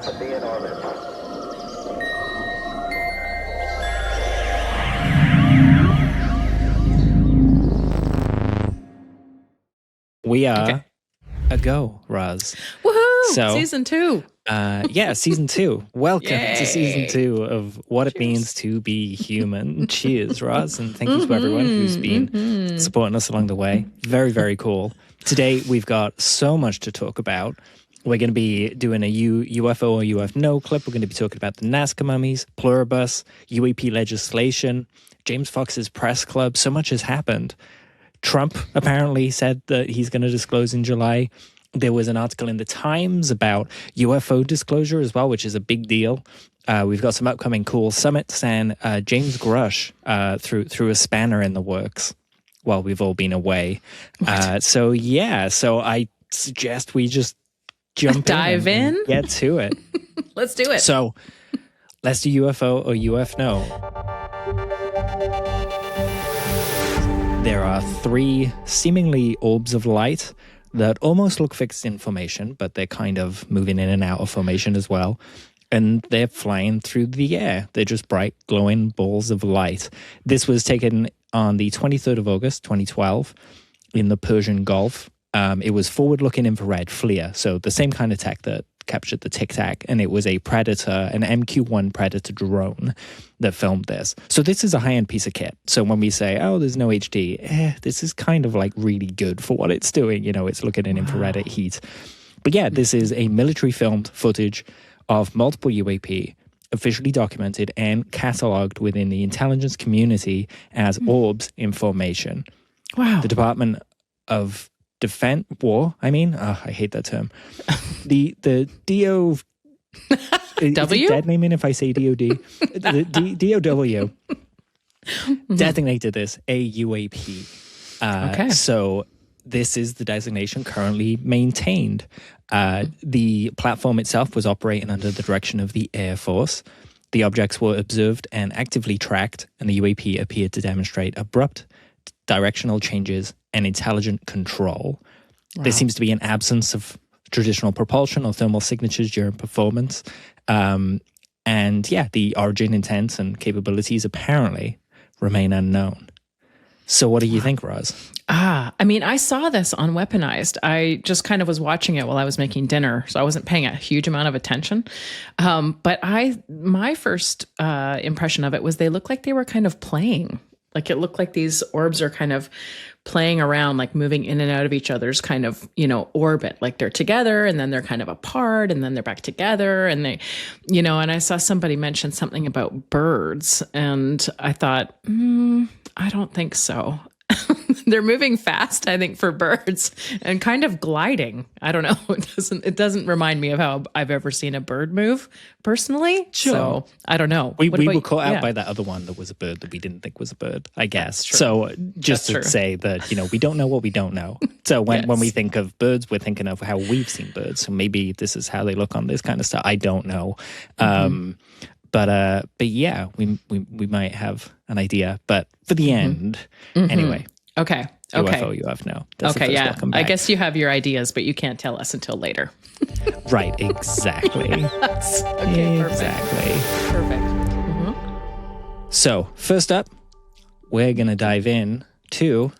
rapidly in orbit. We are a go, Roz. Woohoo! So, season 2. Season 2. Welcome Yay. to season 2 of What It Means to Be Human. Cheers, Roz, and thank you to everyone who's been supporting us along the way. Very, very cool. Today, we've got so much to talk about. We're going to be doing a UFO or UFno clip. We're going to be talking about the Nazca Mummies, Pluribus, UAP legislation, James Fox's press club. So much has happened. Trump apparently said that he's going to disclose in July. There was an article in the Times about UFO disclosure as well, which is a big deal. We've got some upcoming cool summits, and James Grusch threw a spanner in the works while we've all been away. So I suggest we just dive in and get to it. Let's do it. So let's do UFO or UFno. There are 3 seemingly orbs of light that almost look fixed in formation, but they're kind of moving in and out of formation as well. And they're flying through the air. They're just bright, glowing balls of light. This was taken on the 23rd of August, 2012, in the Persian Gulf. It was forward-looking infrared FLIR, so the same kind of tech that captured the Tic Tac, and it was a Predator, an MQ-1 Predator drone that filmed this. So this is a high-end piece of kit. So when we say, oh, there's no HD, this is kind of like really good for what it's doing. You know, it's looking at infrared at heat. But yeah, this is a military-filmed footage of multiple UAP, officially documented and cataloged within the intelligence community as orbs in formation. Wow. The Department of Defense I hate that term. The DO W? Is it dead naming if I say DOD? The DOW designated this a UAP. Okay. So this is the designation currently maintained. The platform itself was operating under the direction of the Air Force. The objects were observed and actively tracked, and the UAP appeared to demonstrate abrupt directional changes and intelligent control. Wow. There seems to be an absence of traditional propulsion or thermal signatures during performance. The origin, intent, and capabilities apparently remain unknown. So what do you think, Roz? I saw this on Weaponized. I just kind of was watching it while I was making dinner, so I wasn't paying a huge amount of attention. But my first impression of it was they looked like they were kind of playing. Like it looked like these orbs are kind of playing around, like moving in and out of each other's kind of, orbit. Like they're together and then they're kind of apart and then they're back together. And they, and I saw somebody mention something about birds and I thought, I don't think so. They're moving fast, I think, for birds and kind of gliding. I don't know. It doesn't remind me of how I've ever seen a bird move personally. Sure. So I don't know. We were caught out by that other one that was a bird that we didn't think was a bird, I guess. So just to say that, we don't know what we don't know. So when we think of birds, we're thinking of how we've seen birds. So maybe this is how they look on this kind of stuff. I don't know. But yeah, we might have an idea. But for the end, anyway. Okay. UFO, UFno. That's okay, yeah. I guess you have your ideas, but you can't tell us until later. Right, exactly. Okay, exactly. Perfect. So, first up, we're going to dive in to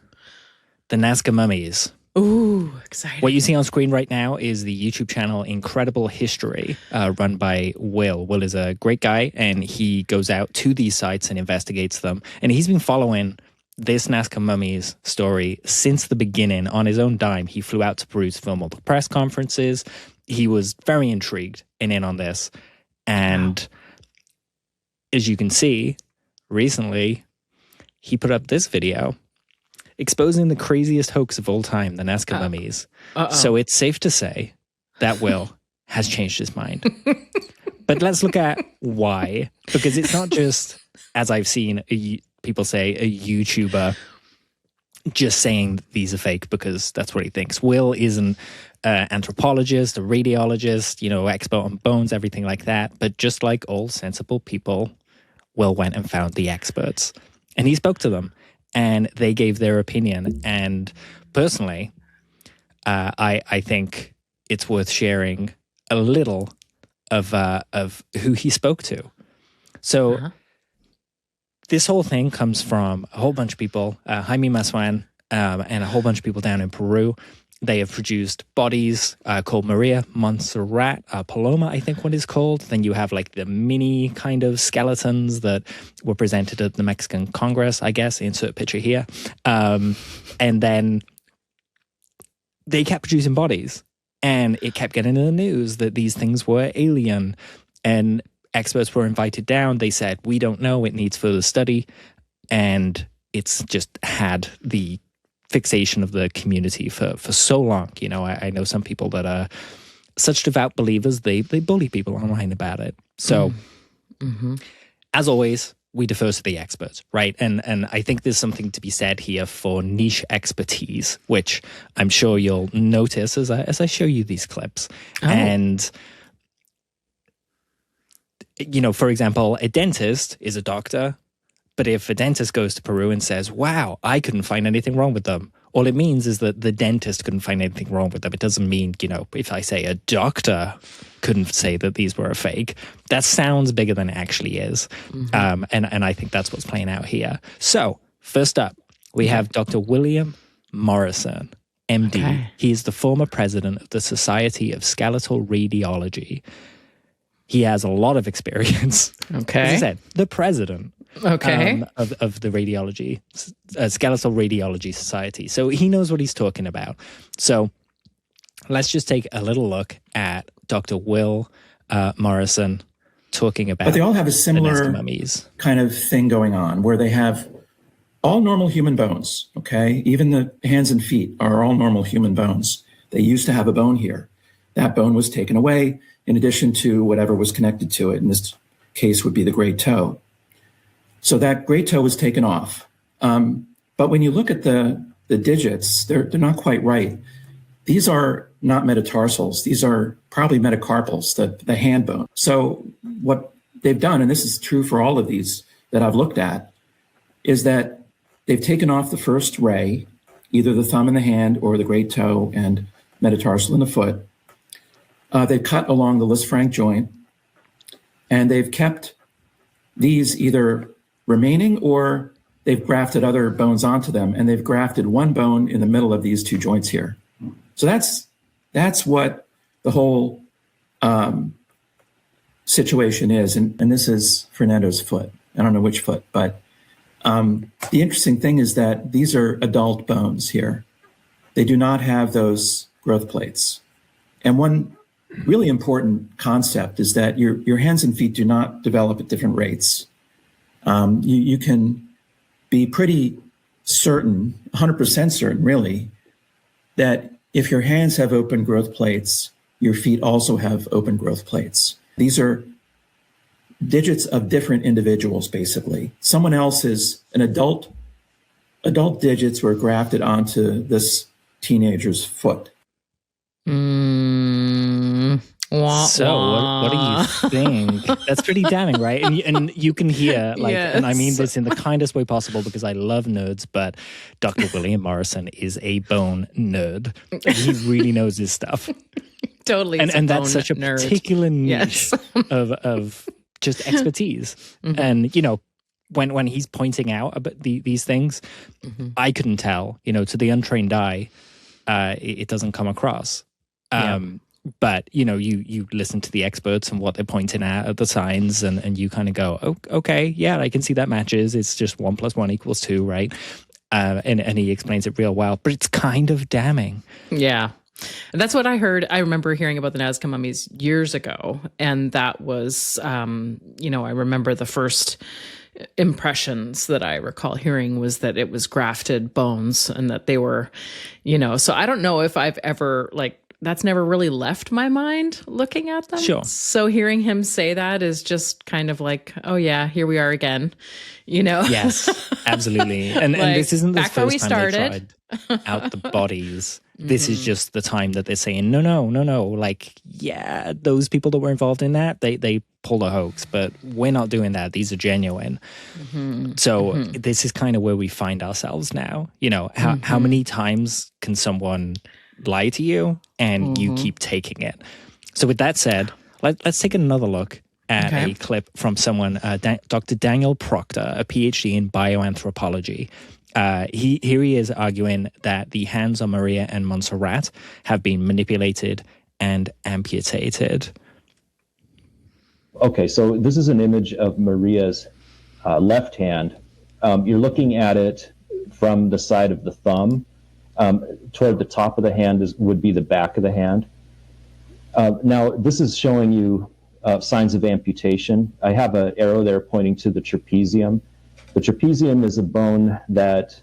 the Nazca Mummies. Ooh, exciting. What you see on screen right now is the YouTube channel Incredible History, run by Will. Will is a great guy, and he goes out to these sites and investigates them. And he's been following this Nazca Mummies story since the beginning on his own dime. He flew out to Peru to film all the press conferences. He was very intrigued and in on this. And as you can see, recently, he put up this video exposing the craziest hoax of all time, the Nazca Mummies. So it's safe to say that Will has changed his mind. But let's look at why. Because it's not just, as I've seen people say, a YouTuber just saying these are fake because that's what he thinks. Will is an anthropologist, a radiologist, expert on bones, everything like that. But just like all sensible people, Will went and found the experts. And he spoke to them. And they gave their opinion. And personally, I think it's worth sharing a little of who he spoke to. So this whole thing comes from a whole bunch of people, Jaime Maussan, and a whole bunch of people down in Peru. They have produced bodies called Maria Montserrat Paloma, I think what is called. Then you have like the mini kind of skeletons that were presented at the Mexican Congress, I guess. Insert picture here. And then they kept producing bodies. And it kept getting in the news that these things were alien. And experts were invited down. They said, we don't know. It needs further study. And it's just had the fixation of the community for so long. You know, I know some people that are such devout believers, they bully people online about it. So, as always, we defer to the experts, right? And I think there's something to be said here for niche expertise, which I'm sure you'll notice as I show you these clips. Oh. And, you know, for example, a dentist is a doctor. But if a dentist goes to Peru and says, wow, I couldn't find anything wrong with them, all it means is that the dentist couldn't find anything wrong with them. It doesn't mean, you know, if I say a doctor couldn't say that these were a fake, that sounds bigger than it actually is. And I think that's what's playing out here. So first up, we have Dr. William Morrison, MD. Okay. He is the former president of the Society of Skeletal Radiology. He has a lot of experience. Okay. As I said, the president. Okay. Of the radiology, Skeletal Radiology Society. So he knows what he's talking about. So let's just take a little look at Dr. Will Morrison talking about. But they all have a similar kind of thing going on where they have all normal human bones. Okay. Even the hands and feet are all normal human bones. They used to have a bone here. That bone was taken away in addition to whatever was connected to it. In this case would be the great toe. So that great toe was taken off. But when you look at the digits, they're not quite right. These are not metatarsals. These are probably metacarpals, the hand bone. So what they've done, and this is true for all of these that I've looked at, is that they've taken off the first ray, either the thumb in the hand or the great toe and metatarsal in the foot. They've cut along the Lisfranc joint, and they've kept these either remaining or they've grafted other bones onto them, and they've grafted one bone in the middle of these two joints here. So that's what the whole situation is. And this is Fernando's foot. I don't know which foot, but the interesting thing is that these are adult bones here. They do not have those growth plates. And one really important concept is that your hands and feet do not develop at different rates. You can be pretty certain, 100% certain really, that if your hands have open growth plates, your feet also have open growth plates. These are digits of different individuals, basically. Someone else's, an adult digits were grafted onto this teenager's foot. So what do you think? That's pretty damning, right? And you can hear, like, yes. And I mean this in the kindest way possible because I love nerds, but Dr. William Morrison is a bone nerd. He really knows his stuff. Totally. And that's such a nerd. Particular niche of just expertise. And, you know, when he's pointing out about these things, I couldn't tell, you know, to the untrained eye, it doesn't come across. But, you know, you listen to the experts and what they're pointing at the signs, and you kind of go, oh, okay, yeah, I can see that matches. It's just 1 + 1 = 2, right? And he explains it real well, but it's kind of damning. Yeah. That's what I heard. I remember hearing about the Nazca Mummies years ago. And that was, you know, I remember the first impressions that I recall hearing was that it was grafted bones and that they were, you know, so I don't know if I've ever, like, that's never really left my mind looking at them. Sure. So hearing him say that is just kind of like, oh yeah, here we are again, you know? Yes, absolutely. And, like, and this isn't the first time they started out the bodies. This is just the time that they're saying, no. Like, yeah, those people that were involved in that, they pulled a hoax, but we're not doing that. These are genuine. So this is kind of where we find ourselves now. You know, how many times can someone lie to you and you keep taking it? So with that said, Let's take another look at a clip from someone, Dr. Daniel Proctor, a PhD in bioanthropology. Here he is arguing that the hands on Maria and Montserrat have been manipulated and amputated. Okay, so this is an image of Maria's left hand. You're looking at it from the side of the thumb. Toward the top of the hand would be the back of the hand. Now, this is showing you signs of amputation. I have an arrow there pointing to the trapezium. The trapezium is a bone that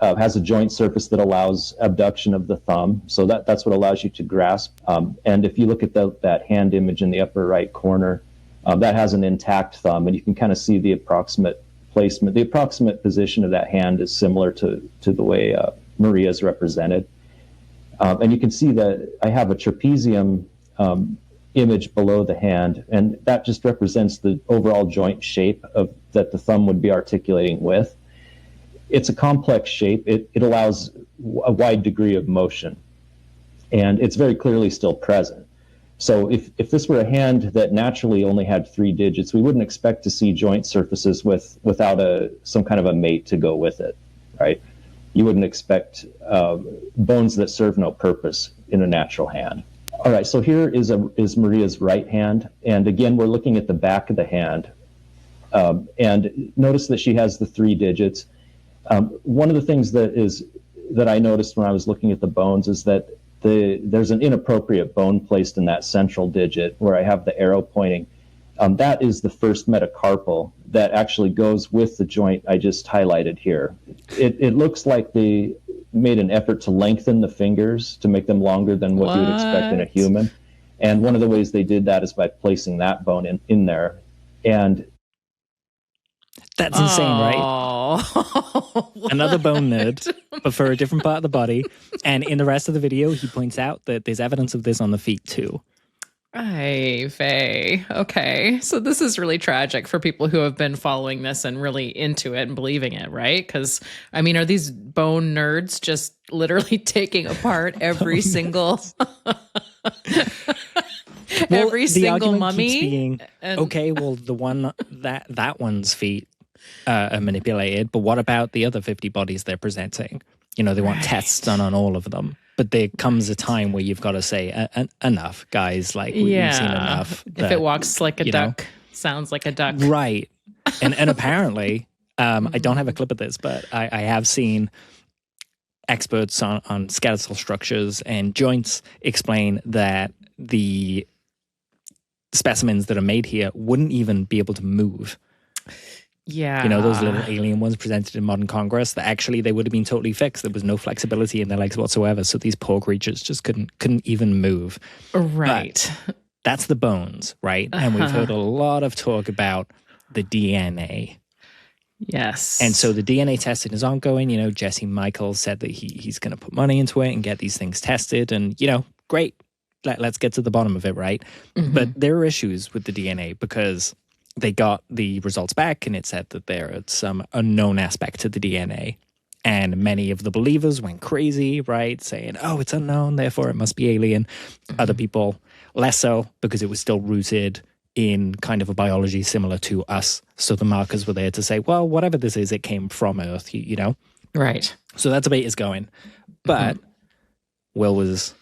has a joint surface that allows abduction of the thumb. So that's what allows you to grasp. And if you look at that hand image in the upper right corner, that has an intact thumb, and you can kind of see the approximate placement. The approximate position of that hand is similar to the way Maria is represented. And you can see that I have a trapezium image below the hand, and that just represents the overall joint shape that the thumb would be articulating with. It's a complex shape. It allows a wide degree of motion, and it's very clearly still present. So if this were a hand that naturally only had 3 digits, we wouldn't expect to see joint surfaces without some kind of a mate to go with it, right? You wouldn't expect bones that serve no purpose in a natural hand. All right, so here is Maria's right hand, and again, we're looking at the back of the hand. And notice that she has the 3 digits. One of the things that I noticed when I was looking at the bones is that there's an inappropriate bone placed in that central digit where I have the arrow pointing. That is the first metacarpal that actually goes with the joint I just highlighted here. It looks like they made an effort to lengthen the fingers to make them longer than what you would expect in a human. And one of the ways they did that is by placing that bone in there. And that's insane, right? Another bone nerd, but for a different part of the body. And in the rest of the video, he points out that there's evidence of this on the feet too. Hey, Faye. Okay. So this is really tragic for people who have been following this and really into it and believing it, right? Because, I mean, are these bone nerds just literally taking apart every single... every single mummy? Being, okay, well, the one that one's feet are manipulated, but what about the other 50 bodies they're presenting? You know, they want tests done on all of them. But there comes a time where you've got to say, enough, guys. Like, we've seen enough. If it walks like a duck, sounds like a duck. Right. And apparently, I don't have a clip of this, but I have seen experts on skeletal structures and joints explain that the specimens that are made here wouldn't even be able to move. Yeah. You know, those little alien ones presented in modern Congress, that actually they would have been totally fixed. There was no flexibility in their legs whatsoever. So these poor creatures just couldn't even move. Right. But that's the bones, right? And we've heard a lot of talk about the DNA. Yes. And so the DNA testing is ongoing. You know, Jesse Michaels said that he's going to put money into it and get these things tested. And, you know, great. Let's get to the bottom of it, right? But there are issues with the DNA because they got the results back and it said that there is some unknown aspect to the DNA. And many of the believers went crazy, right? Saying, oh, it's unknown, therefore it must be alien. Other people less so because it was still rooted in kind of a biology similar to us. So the markers were there to say, well, whatever this is, it came from Earth, you know? Right. So that debate is going. But Will was...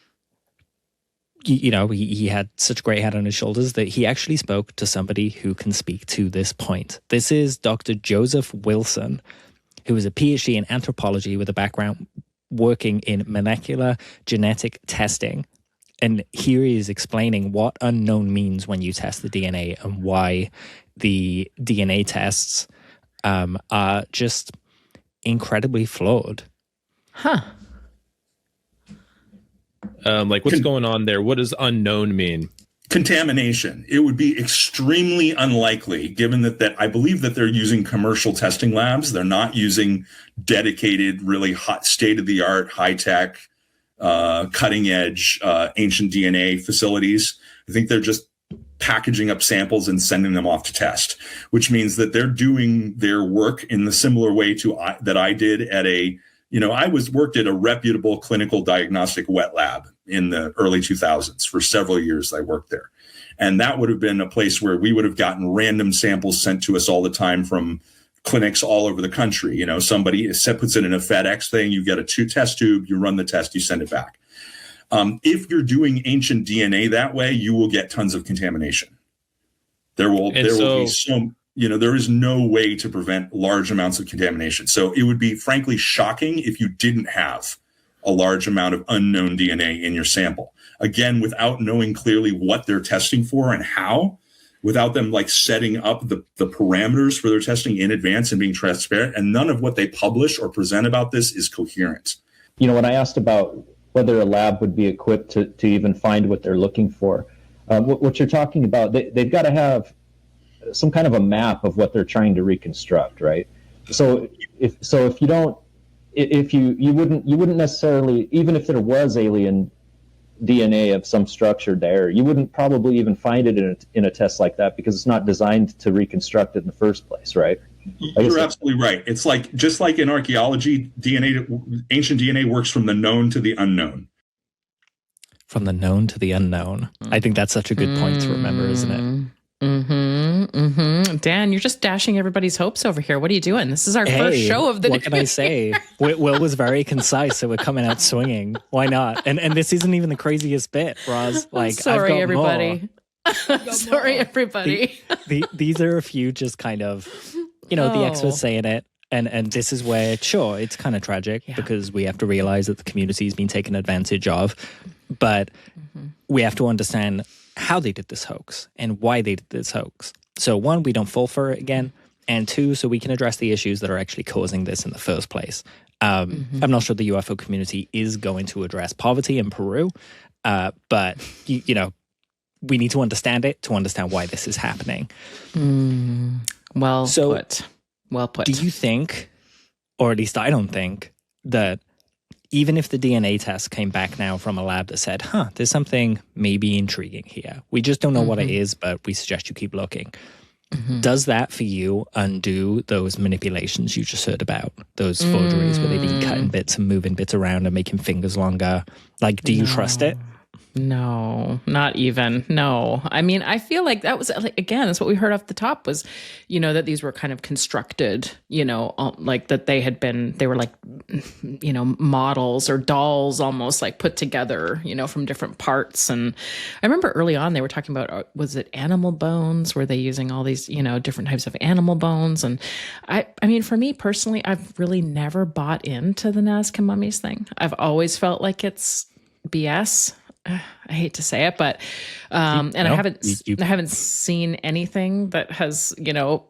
You know, he had such a great head on his shoulders that he actually spoke to somebody who can speak to this point. This is Dr. Joseph Wilson, who is a PhD in anthropology with a background working in molecular genetic testing. And here he is explaining what unknown means when you test the DNA and why the DNA tests are just incredibly flawed. Huh. Like what's going on there? What does unknown mean? Contamination. It would be extremely unlikely, given that I believe that they're using commercial testing labs. They're not using dedicated, really hot, state-of-the-art, high-tech, cutting-edge, ancient DNA facilities. I think they're just packaging up samples and sending them off to test, which means that they're doing their work in the similar way that I did at I worked at a reputable clinical diagnostic wet lab in the early 2000s. For several years, I worked there. And that would have been a place where we would have gotten random samples sent to us all the time from clinics all over the country. You know, somebody puts it in a FedEx thing, you get a test tube, you run the test, you send it back. If you're doing ancient DNA that way, you will get tons of contamination. There will be there is no way to prevent large amounts of contamination. So it would be frankly shocking if you didn't have a large amount of unknown DNA in your sample. Again, without knowing clearly what they're testing for and how, without them like setting up the parameters for their testing in advance and being transparent, and none of what they publish or present about this is coherent. You know, when I asked about whether a lab would be equipped to even find what they're looking for, what you're talking about, they've got to have some kind of a map of what they're trying to reconstruct, right? So if you wouldn't necessarily, even if there was alien DNA of some structure there, you wouldn't probably even find it in a test like that because it's not designed to reconstruct it in the first place, right? You're absolutely right. It's like, just like in archaeology, ancient DNA works from the known to the unknown. From the known to the unknown. I think that's such a good point to remember, isn't it? Dan, you're just dashing everybody's hopes over here. What are you doing? This is our first show of the day. What can I say? Will was very concise, so we're coming out swinging. Why not? And this isn't even the craziest bit, Roz. Like, sorry, I've got everybody. Sorry, everybody. These are a few just kind of, the experts saying it. And this is where, sure, it's kind of tragic because we have to realize that the community's been taken advantage of. But we have to understand how they did this hoax and why they did this hoax. So one, we don't fall for it again. And two, so we can address the issues that are actually causing this in the first place. I'm not sure the UFO community is going to address poverty in Peru, but, we need to understand it to understand why this is happening. Well put. Do you think, or at least I don't think, that even if the DNA test came back now from a lab that said, there's something maybe intriguing here, we just don't know what it is, but we suggest you keep looking. Does that for you undo those manipulations you just heard about? Those forgeries where they've been cutting bits and moving bits around and making fingers longer? Like, do you trust it? No, not even. No. I mean, I feel like that was, again, that's what we heard off the top was, that these were kind of constructed, like that they were like, models or dolls almost like put together, from different parts. And I remember early on they were talking about, was it animal bones? Were they using all these, different types of animal bones? And I mean, for me personally, I've really never bought into the Nazca Mummies thing. I've always felt like it's BS. I hate to say it, but I haven't seen anything that has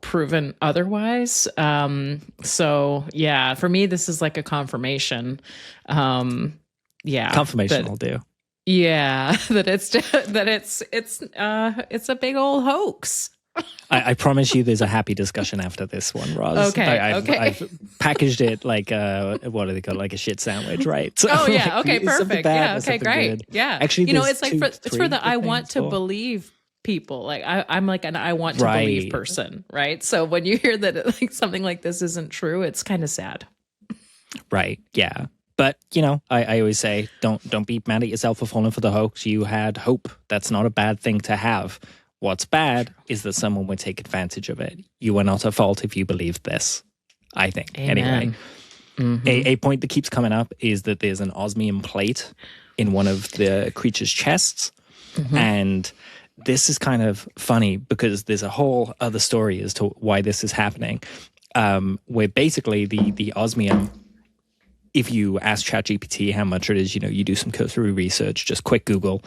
proven otherwise. So yeah, for me this is like a confirmation. Confirmation will do. Yeah, that it's a big old hoax. I promise you there's a happy discussion after this one, Roz. Okay. I've packaged it like what do they call it? Like a shit sandwich, right? So, okay, perfect. Bad, okay, great. Good. Yeah. Actually, it's like it's for the I want to believe people. Like I'm like an I want to believe person, right? So when you hear that like something like this isn't true, it's kind of sad. Right. Yeah. But, I always say, don't be mad at yourself for falling for the hoax. You had hope. That's not a bad thing to have. What's bad is that someone would take advantage of it. You are not at fault if you believed this, I think. Amen. Anyway, a point that keeps coming up is that there's an osmium plate in one of the creature's chests. And this is kind of funny because there's a whole other story as to why this is happening, where basically the osmium, if you ask ChatGPT how much it is, you do some cursory research, just quick Google,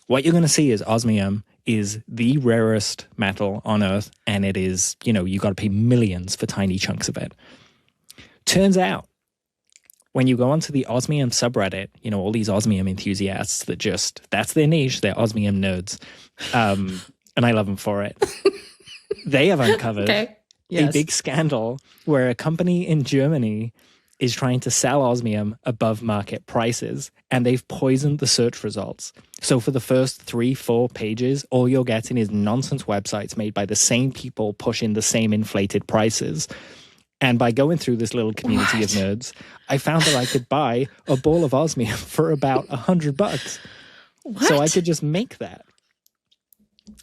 what you're going to see is osmium is the rarest metal on Earth, and it is, you got to pay millions for tiny chunks of it. Turns out, when you go onto the osmium subreddit, all these osmium enthusiasts that's their niche, they're osmium nerds, and I love them for it. They have uncovered a big scandal where a company in Germany is trying to sell osmium above market prices, and they've poisoned the search results. So for the first 3-4 pages, all you're getting is nonsense websites made by the same people pushing the same inflated prices. And by going through this little community of nerds, I found that I could buy a ball of osmium for about $100. What? So I could just make that.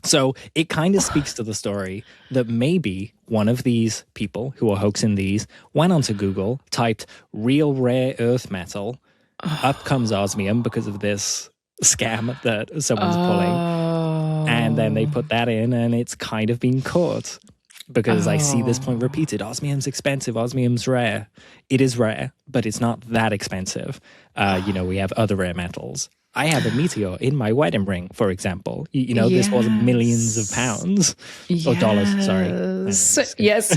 So it kind of speaks to the story that maybe one of these people who are hoaxing these went onto Google, typed real rare earth metal, up comes osmium because of this scam that someone's pulling, and then they put that in and it's kind of been caught. Because I see this point repeated. Osmium's expensive. Osmium's rare. It is rare, but it's not that expensive. We have other rare metals. I have a meteor in my wedding ring, for example. This was millions of pounds or dollars. Sorry. Yes.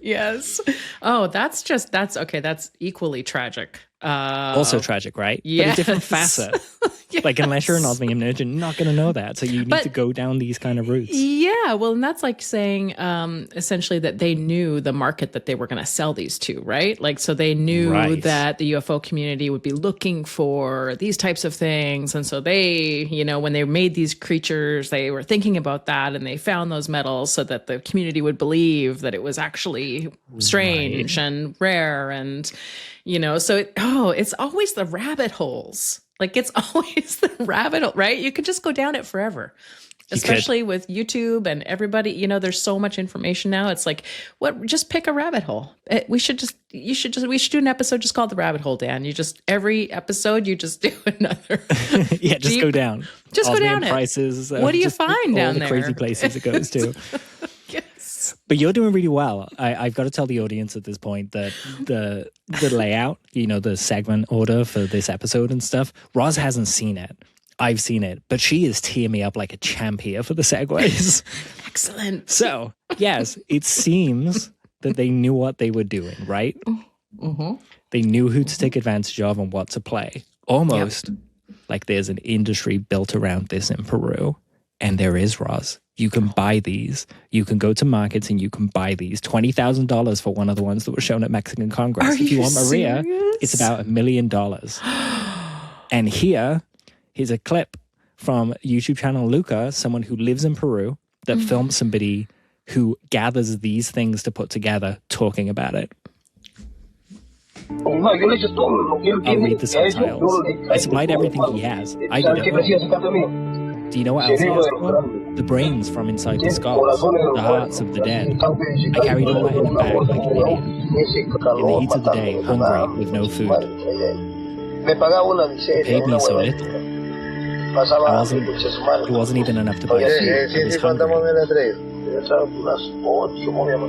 Yes. Oh, that's okay. That's equally tragic. Also tragic, right? Yes. But a different facet. Yes. Like, unless you're an osmium nerd, you're not going to know that. So you need to go down these kind of routes. Yeah. Well, and that's like saying essentially that they knew the market that they were going to sell these to, right? Like, so they knew that the UFO community would be looking for these types of things. And so they, when they made these creatures, they were thinking about that, and they found those metals so that the community would believe that it was actually strange and rare. And, so it's always the rabbit holes. Like, it's always the rabbit hole, right? You could just go down it forever, especially with YouTube and everybody. There's so much information now. It's like, just pick a rabbit hole. We should do an episode just called The Rabbit Hole, Dan. Every episode, you just do another. Yeah, just go down. Just go down prices. What do you find down there? All the crazy places it goes to. Yes. But you're doing really well. I've got to tell the audience at this point that the layout, the segment order for this episode and stuff, Roz hasn't seen it. I've seen it, but she is teeing me up like a champ here for the segues. Excellent. So, yes, it seems that they knew what they were doing, right? Mm-hmm. They knew who to take advantage of and what to play. Almost like there's an industry built around this in Peru. And there is, Roz. You can buy these. You can go to markets and you can buy these. $20,000 for one of the ones that were shown at Mexican Congress. If you want Maria, it's about $1 million. And here's a clip from YouTube channel Luca, someone who lives in Peru, that filmed somebody who gathers these things to put together, talking about it. I'll read the subtitles. I supplied everything he has. I did it. Do you know what else he asked for? The brains from inside the skulls, the hearts of the dead. I carried all that in a bag like an idiot. In the heat of the day, hungry, with no food. He paid me so little. It wasn't even enough to buy food. I was hungry.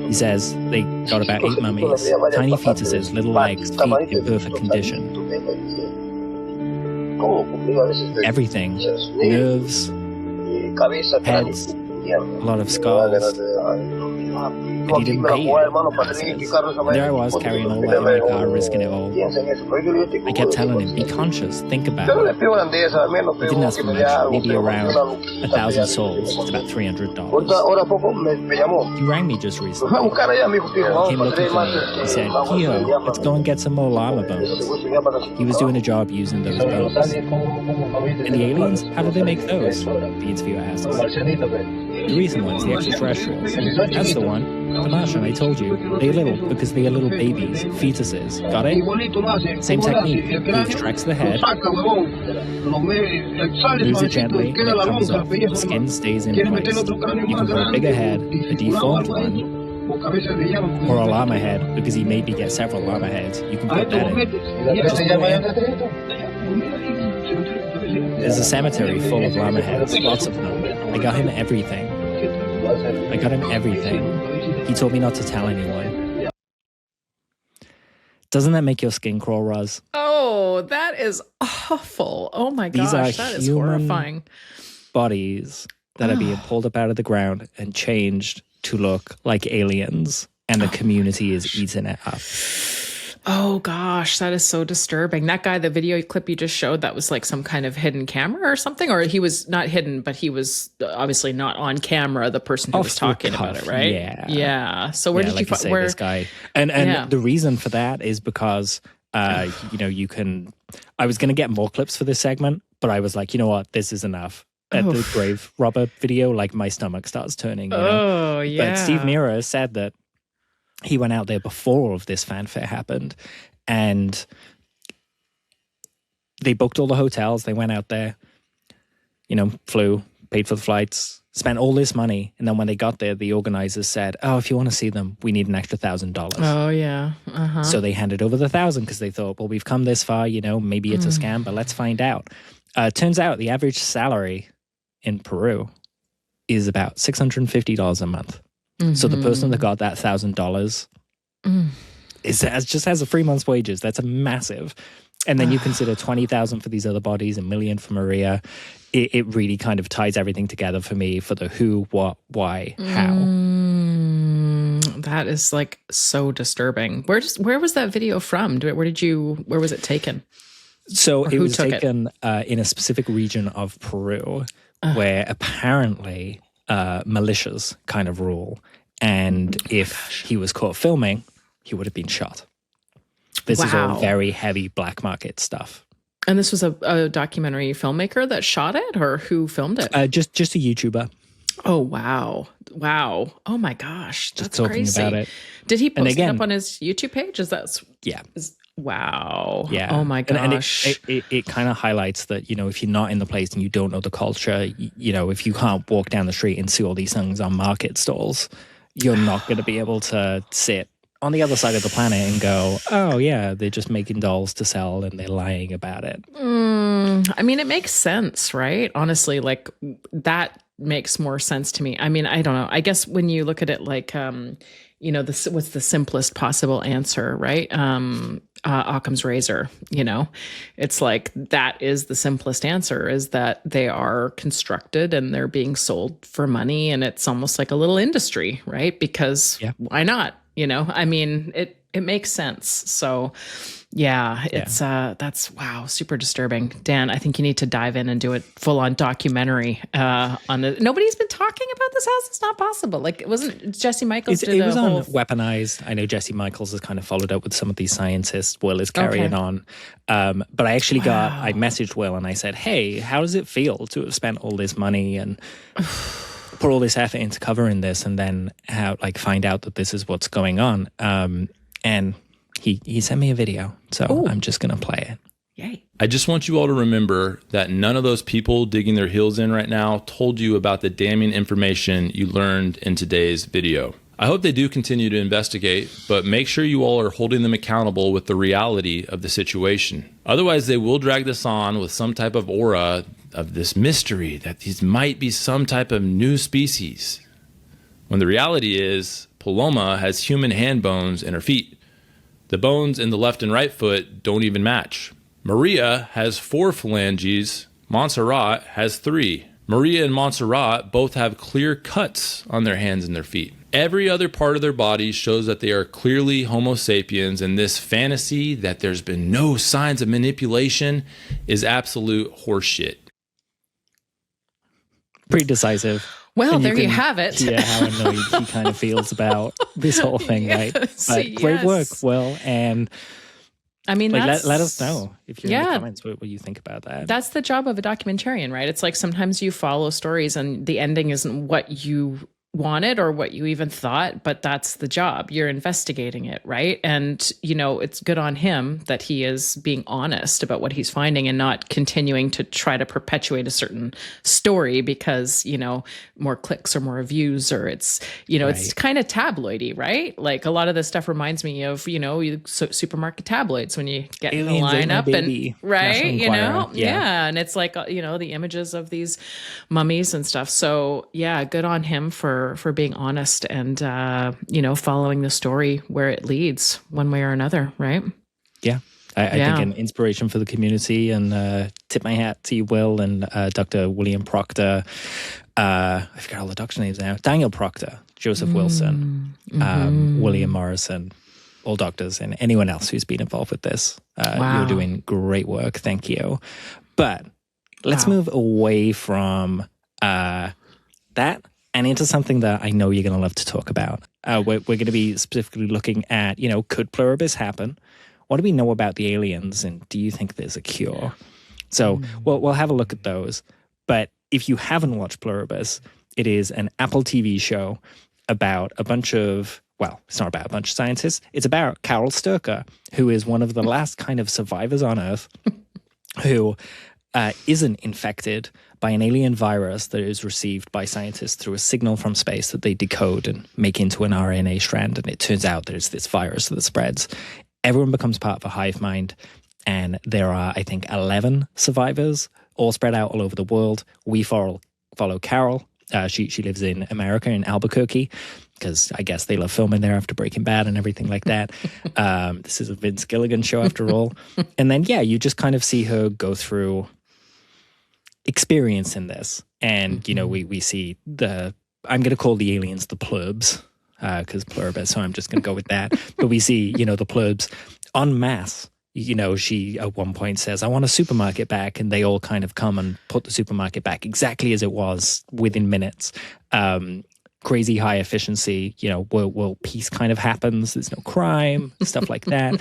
He says they got about 8 mummies, tiny fetuses, little legs, feet in perfect condition. Everything, nerves, heads, a lot of skulls. And he didn't pay it. There I was, carrying all that in my car, risking it all. I kept telling him, be conscious, think about it. I didn't ask for much, maybe around 1,000 souls. It's about $300. He rang me just recently. He came looking for me. He said, Keo, let's go and get some more llama bones. He was doing a job using those bones. And the aliens, how do they make those? The interviewer asks. The recent ones, the extraterrestrials. That's the one. The Martian, I told you. They're little because they are little babies, fetuses. Got it? Same technique. He extracts the head, moves it gently, and it comes off. The skin stays in place. You can put a bigger head, a deformed one, or a llama head, because he maybe gets several llama heads. You can put that in. Just put it in. There's a cemetery full of llama heads, lots of them. I got him everything. He told me not to tell anyone. Doesn't that make your skin crawl, Roz? Oh, that is awful. Oh my gosh, that is horrifying. Bodies that are being pulled up out of the ground and changed to look like aliens, and the community is eating it up. Oh gosh, that is so disturbing. That guy, the video clip you just showed, that was like some kind of hidden camera or something, or he was not hidden, but he was obviously not on camera, the person who was talking about it, right? Yeah. So where did you find this guy? And the reason for that is because you can. I was going to get more clips for this segment, but I was like, you know what, this is enough. At the grave robber video, like my stomach starts turning. Oh yeah. But Steve Mira said that he went out there before all of this fanfare happened, and they booked all the hotels. They went out there, flew, paid for the flights, spent all this money. And then when they got there, the organizers said, oh, if you want to see them, we need an extra $1,000. Oh, yeah. Uh-huh. So they handed over the $1,000 because they thought, well, we've come this far, maybe it's a scam, but let's find out. Turns out the average salary in Peru is about $650 a month. Mm-hmm. So the person that got that $1,000 just has a 3 month's wages. That's a massive. And then you consider 20,000 for these other bodies, $1 million for Maria. It really kind of ties everything together for me for the who, what, why, how. That is like so disturbing. Where was that video from? Where was it taken? So it was taken in a specific region of Peru where apparently militias kind of rule. And if he was caught filming, he would have been shot. This is all very heavy black market stuff. And this was a documentary filmmaker that shot it, or who filmed it? Just a YouTuber. Oh, wow. Wow. Oh, my gosh. That's just talking crazy. About it. Did he post it up on his YouTube page? Yeah. Wow. Yeah. Oh, my gosh. And it kind of highlights that, if you're not in the place and you don't know the culture, if you can't walk down the street and see all these things on market stalls, you're not going to be able to sit on the other side of the planet and go, oh, yeah, they're just making dolls to sell and they're lying about it. I mean, it makes sense, right? Honestly, like that makes more sense to me. I mean, I don't know. I guess when you look at it like, what's the simplest possible answer, right? Occam's razor, it's like that is the simplest answer, is that they are constructed and they're being sold for money, and it's almost like a little industry, right? Because why not? I mean, it makes sense. So it's that's super disturbing. Dan, I think you need to dive in and do a full on documentary on it. Nobody's been talking about this house. It's not possible. Like, it wasn't Jesse Michaels. It was on Weaponized. I know Jesse Michaels has kind of followed up with some of these scientists. Will is carrying on. But I actually I messaged Will and I said, hey, how does it feel to have spent all this money and put all this effort into covering this, and then find out that this is what's going on? And he sent me a video, so I'm just going to play it. Yay. I just want you all to remember that none of those people digging their heels in right now told you about the damning information you learned in today's video. I hope they do continue to investigate, but make sure you all are holding them accountable with the reality of the situation. Otherwise, they will drag this on with some type of aura of this mystery that these might be some type of new species, when the reality is Paloma has human hand bones in her feet. The bones in the left and right foot don't even match. Maria has 4 phalanges. Montserrat has 3. Maria and Montserrat both have clear cuts on their hands and their feet. Every other part of their body shows that they are clearly Homo sapiens, and this fantasy that there's been no signs of manipulation is absolute horseshit. Pretty decisive. Well, and there you have it. Yeah, how annoyed he kind of feels about this whole thing, right? But great work, Will. And I mean, let us know if you're in the comments what you think about that. That's the job of a documentarian, right? It's like sometimes you follow stories and the ending isn't what you wanted or what you even thought, but that's the job. You're investigating it, right? And, it's good on him that he is being honest about what he's finding and not continuing to try to perpetuate a certain story because, more clicks or more views, or it's, it's kind of tabloidy, right? Like a lot of this stuff reminds me of, supermarket tabloids when you get in the lineup and, right? Yeah. And it's like, the images of these mummies and stuff. So yeah, good on him for being honest and, following the story where it leads one way or another, right? Yeah. I think an inspiration for the community, and tip my hat to you, Will, and Dr. William Proctor. I forgot all the doctor names now. Daniel Proctor, Joseph Wilson, William Morrison, all doctors, and anyone else who's been involved with this. You're doing great work. Thank you. But let's move away from that and into something that I know you're going to love to talk about. We're going to be specifically looking at, could Pluribus happen? What do we know about the aliens? And do you think there's a cure? So we'll have a look at those. But if you haven't watched Pluribus, it is an Apple TV show about a bunch of, well, it's not about a bunch of scientists. It's about Carol Sturcker, who is one of the last kind of survivors on Earth, who isn't infected by an alien virus that is received by scientists through a signal from space that they decode and make into an RNA strand. And it turns out there's this virus that spreads. Everyone becomes part of a hive mind. And there are, I think, 11 survivors, all spread out all over the world. We follow Carol. She lives in America, in Albuquerque, because I guess they love filming there after Breaking Bad and everything like that. This is a Vince Gilligan show after all. And then, yeah, you just kind of see her go through experience in this. And, you know, we see I'm going to call the aliens the plurbs, because pluribus, so I'm just going to go with that. But we see, you know, the plurbs en masse. You know, she at one point says, I want a supermarket back. And they all kind of come and put the supermarket back exactly as it was within minutes. Crazy high efficiency, you know, world peace kind of happens. There's no crime, stuff like that.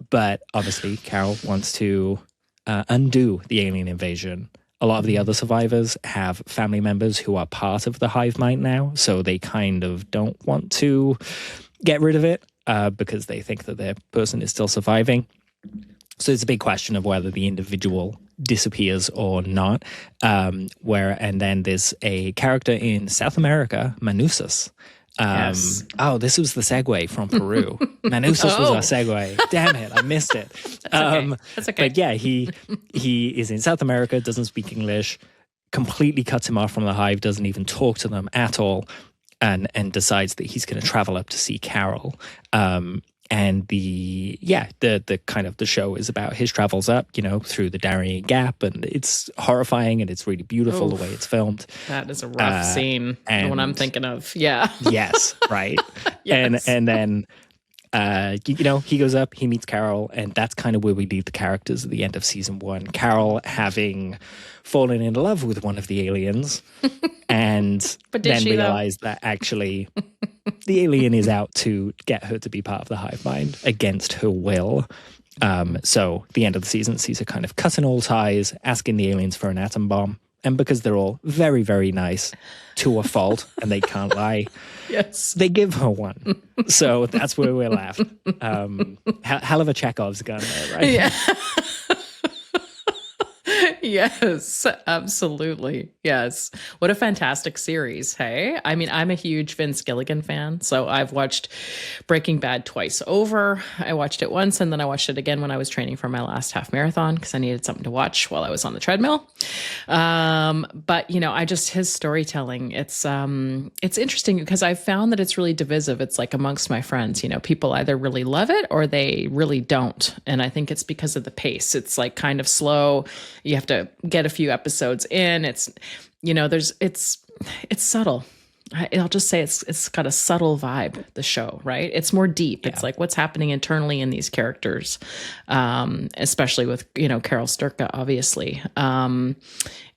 But obviously, Carol wants to undo the alien invasion. A lot of the other survivors have family members who are part of the hive mind now, so they kind of don't want to get rid of it because they think that their person is still surviving. So it's a big question of whether the individual disappears or not. And then there's a character in South America, Manusas. Yes. Oh, this was the segue from Peru. Manusas was our segue. Damn it, I missed it. That's okay. But yeah, he is in South America, doesn't speak English, completely cuts him off from the hive, doesn't even talk to them at all, and decides that he's going to travel up to see Carol. And the kind of the show is about his travels up, you know, through the Darien Gap, and it's horrifying and it's really beautiful the way it's filmed. That is a rough scene. The one I'm thinking of. Yeah. Yes, right. Yes. And then you know, he goes up, he meets Carol, and that's kind of where we leave the characters at the end of season 1. Carol having fallen in love with one of the aliens, and then realize that actually the alien is out to get her to be part of the hive mind against her will. So the end of the season sees her kind of cutting all ties, asking the aliens for an atom bomb. And because they're all very, very nice to a fault and they can't lie, yes, they give her one. So that's where we're left. Hell of a Chekhov's gun there, right? Yeah. Yes, absolutely. Yes. What a fantastic series, hey? I mean, I'm a huge Vince Gilligan fan, so I've watched Breaking Bad twice over. I watched it once, and then I watched it again when I was training for my last half marathon because I needed something to watch while I was on the treadmill. But, you know, his storytelling, it's interesting because I've found that it's really divisive. It's like amongst my friends, you know, people either really love it or they really don't. And I think it's because of the pace. It's like kind of slow. You have to get a few episodes in. It's, you know, it's subtle. I'll just say it's got a subtle vibe, the show, right? It's more deep. Yeah. It's like what's happening internally in these characters, especially with, you know, Carol Sturka, obviously. And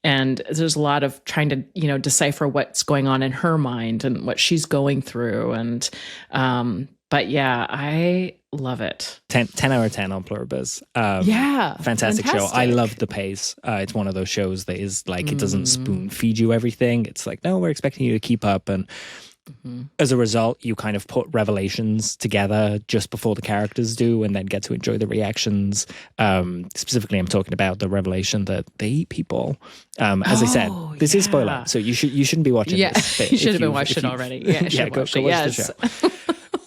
there's a lot of trying to, you know, decipher what's going on in her mind and what she's going through. And, but yeah, I love it. 10 out of 10 on Pluribus. Fantastic show. I love the pace. It's one of those shows that is like, it doesn't spoon feed you everything. It's like, no, we're expecting you to keep up. And as a result, you kind of put revelations together just before the characters do and then get to enjoy the reactions. Specifically, I'm talking about the revelation that they eat people. As I said, this is spoiler, so you shouldn't be watching this. You should have been watching it already. Yeah, go watch the show.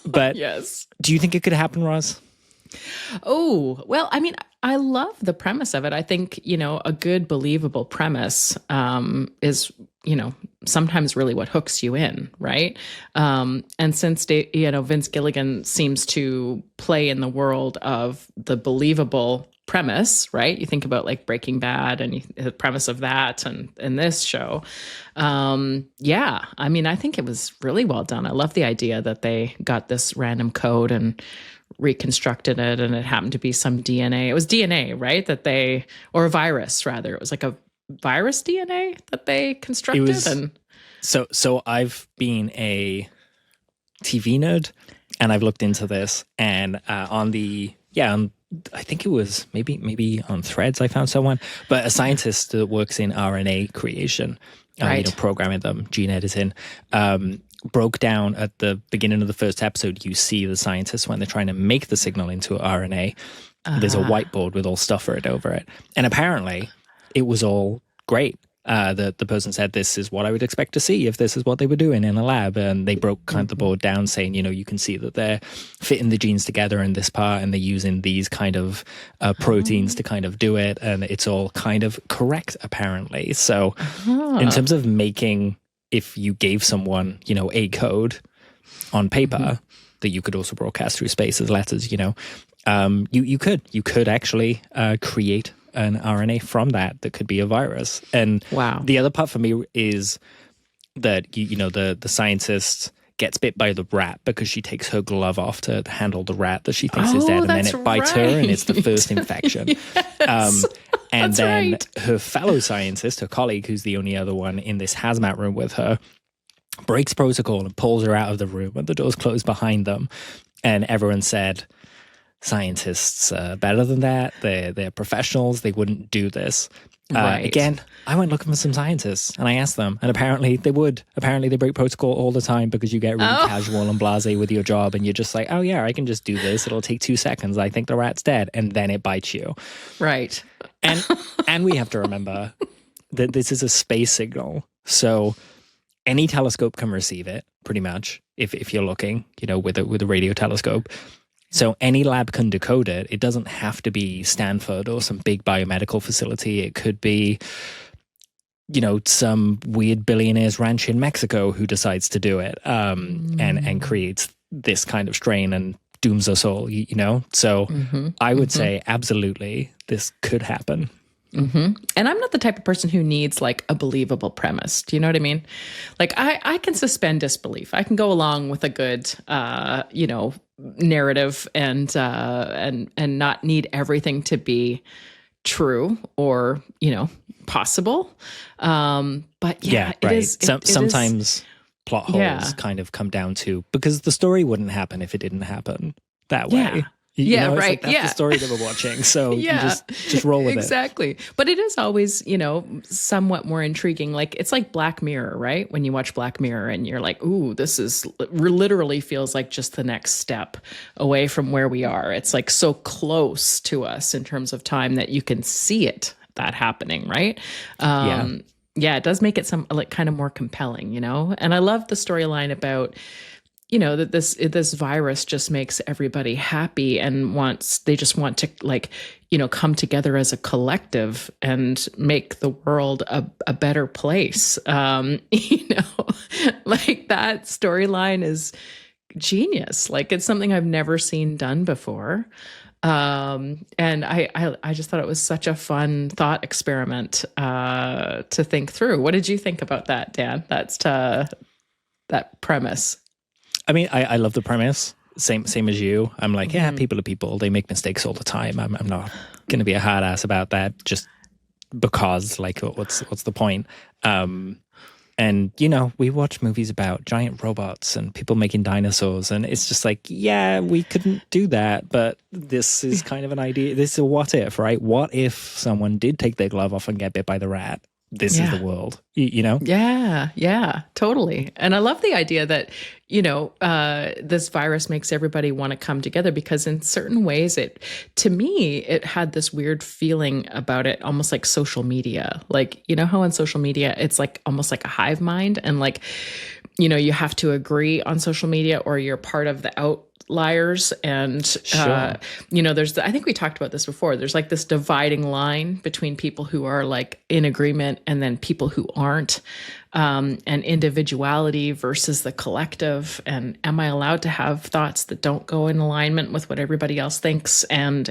But yes. Do you think it could happen, Roz? Oh, well, I mean, I love the premise of it. I think, you know, a good, believable premise is, you know, sometimes really what hooks you in, right? And since, you know, Vince Gilligan seems to play in the world of the believable premise, right? You think about like Breaking Bad and the premise of that and this show. Yeah, I mean, I think it was really well done. I love the idea that they got this random code and reconstructed it, and it happened to be some DNA. It was DNA, right? Or a virus, rather. It was like a virus DNA that they constructed. So I've been a TV nerd, and I've looked into this, and I think it was maybe on Threads I found someone, but a scientist that works in RNA creation, you know, programming them, gene editing, broke down at the beginning of the first episode. You see the scientists when they're trying to make the signal into RNA, There's a whiteboard with all stuff written over it. And apparently it was all great. The person said, this is what I would expect to see if this is what they were doing in a lab. And they broke kind of the board down saying, you can see that they're fitting the genes together in this part and they're using these kind of proteins to kind of do it. And it's all kind of correct, apparently. So in terms of making, if you gave someone, a code on paper that you could also broadcast through space as letters, you could actually create an RNA from that could be a virus. And the other part for me is that the scientist gets bit by the rat because she takes her glove off to handle the rat that she thinks is dead, and then it bites her, and it's the first infection. And then her fellow scientist, her colleague, who's the only other one in this hazmat room with her, breaks protocol and pulls her out of the room, and the doors close behind them. And everyone said, scientists better than that. They're professionals. They wouldn't do this. Again, I went looking for some scientists and I asked them, and apparently they would. Apparently they break protocol all the time because you get really casual and blasé with your job, and you're just like, oh yeah, I can just do this. It'll take 2 seconds. I think the rat's dead, and then it bites you. Right. And we have to remember that this is a space signal, so any telescope can receive it, pretty much. If you're looking, with a radio telescope. So any lab can decode it. It doesn't have to be Stanford or some big biomedical facility. It could be, some weird billionaire's ranch in Mexico who decides to do it and creates this kind of strain and dooms us all, So I would say absolutely this could happen. And I'm not the type of person who needs like a believable premise. Do you know what I mean? Like I can suspend disbelief. I can go along with a good, narrative and not need everything to be true or, possible. But yeah, right. It is. Sometimes plot holes kind of come down to, because the story wouldn't happen if it didn't happen that way. Yeah, right. Like, that's the story that we're watching. So you just roll with it. Exactly. But it is always, somewhat more intriguing. Like it's like Black Mirror, right? When you watch Black Mirror and you're like, ooh, this is literally feels like just the next step away from where we are. It's like so close to us in terms of time that you can see that happening, right? Yeah, it does make it some like kind of more compelling, And I love the storyline about that this virus just makes everybody happy and they just want to come together as a collective and make the world a better place. Like that storyline is genius. Like it's something I've never seen done before. And I just thought it was such a fun thought experiment to think through. What did you think about that, Dan? That premise. I mean, I love the premise. Same as you. I'm like, people are people. They make mistakes all the time. I'm not going to be a hard ass about that just because, like, what's the point? And, we watch movies about giant robots and people making dinosaurs. And it's just like, yeah, we couldn't do that. But this is kind of an idea. This is a what if, right? What if someone did take their glove off and get bit by the rat? This is the world, Yeah, totally. And I love the idea that, this virus makes everybody want to come together because in certain ways to me, it had this weird feeling about it, almost like social media. Like, how on social media, it's like almost like a hive mind and like, you have to agree on social media or you're part of the outliers. And, I think we talked about this before. There's like this dividing line between people who are like in agreement and then people who aren't, and individuality versus the collective. And am I allowed to have thoughts that don't go in alignment with what everybody else thinks? And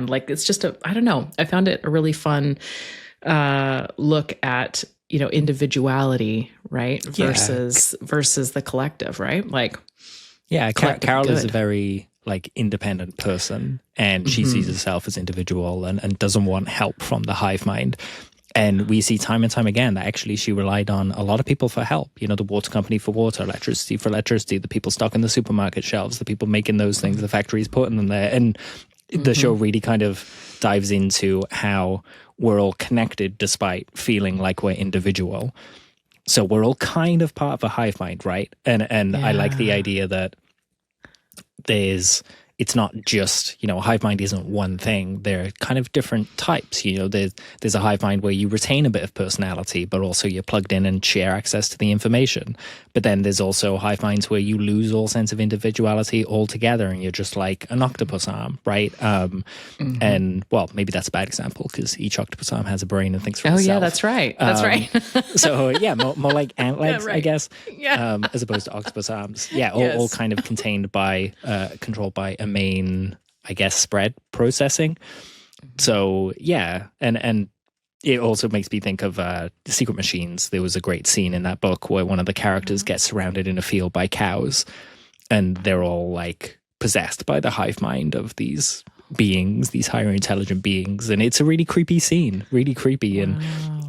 like, it's just I don't know. I found it a really fun, look at, individuality, right? Versus the collective, right? Like, yeah, Carol is a very like independent person, and she sees herself as individual and doesn't want help from the hive mind. And we see time and time again that actually she relied on a lot of people for help. The water company for water, electricity for electricity, the people stocking the supermarket shelves, the people making those things, the factories putting them there. And the show really kind of dives into how we're all connected despite feeling like we're individual. So we're all kind of part of a hive mind, right? And I like the idea that there's it's not just, a hive mind isn't one thing. They're kind of different types. There's a hive mind where you retain a bit of personality, but also you're plugged in and share access to the information. But then there's also hive minds where you lose all sense of individuality altogether, and you're just like an octopus arm, right? And well, maybe that's a bad example because each octopus arm has a brain and thinks for itself. Oh yeah, that's right. That's right. So yeah, more like ant legs, Yeah, right. I guess, Yeah. as opposed to octopus arms. Yeah, all kind of contained by, controlled by a main, I guess, spread processing. So yeah, and it also makes me think of Secret Machines. There was a great scene in that book where one of the characters gets surrounded in a field by cows, and they're all like possessed by the hive mind of these beings, these higher intelligent beings, and it's a really creepy scene, really creepy. And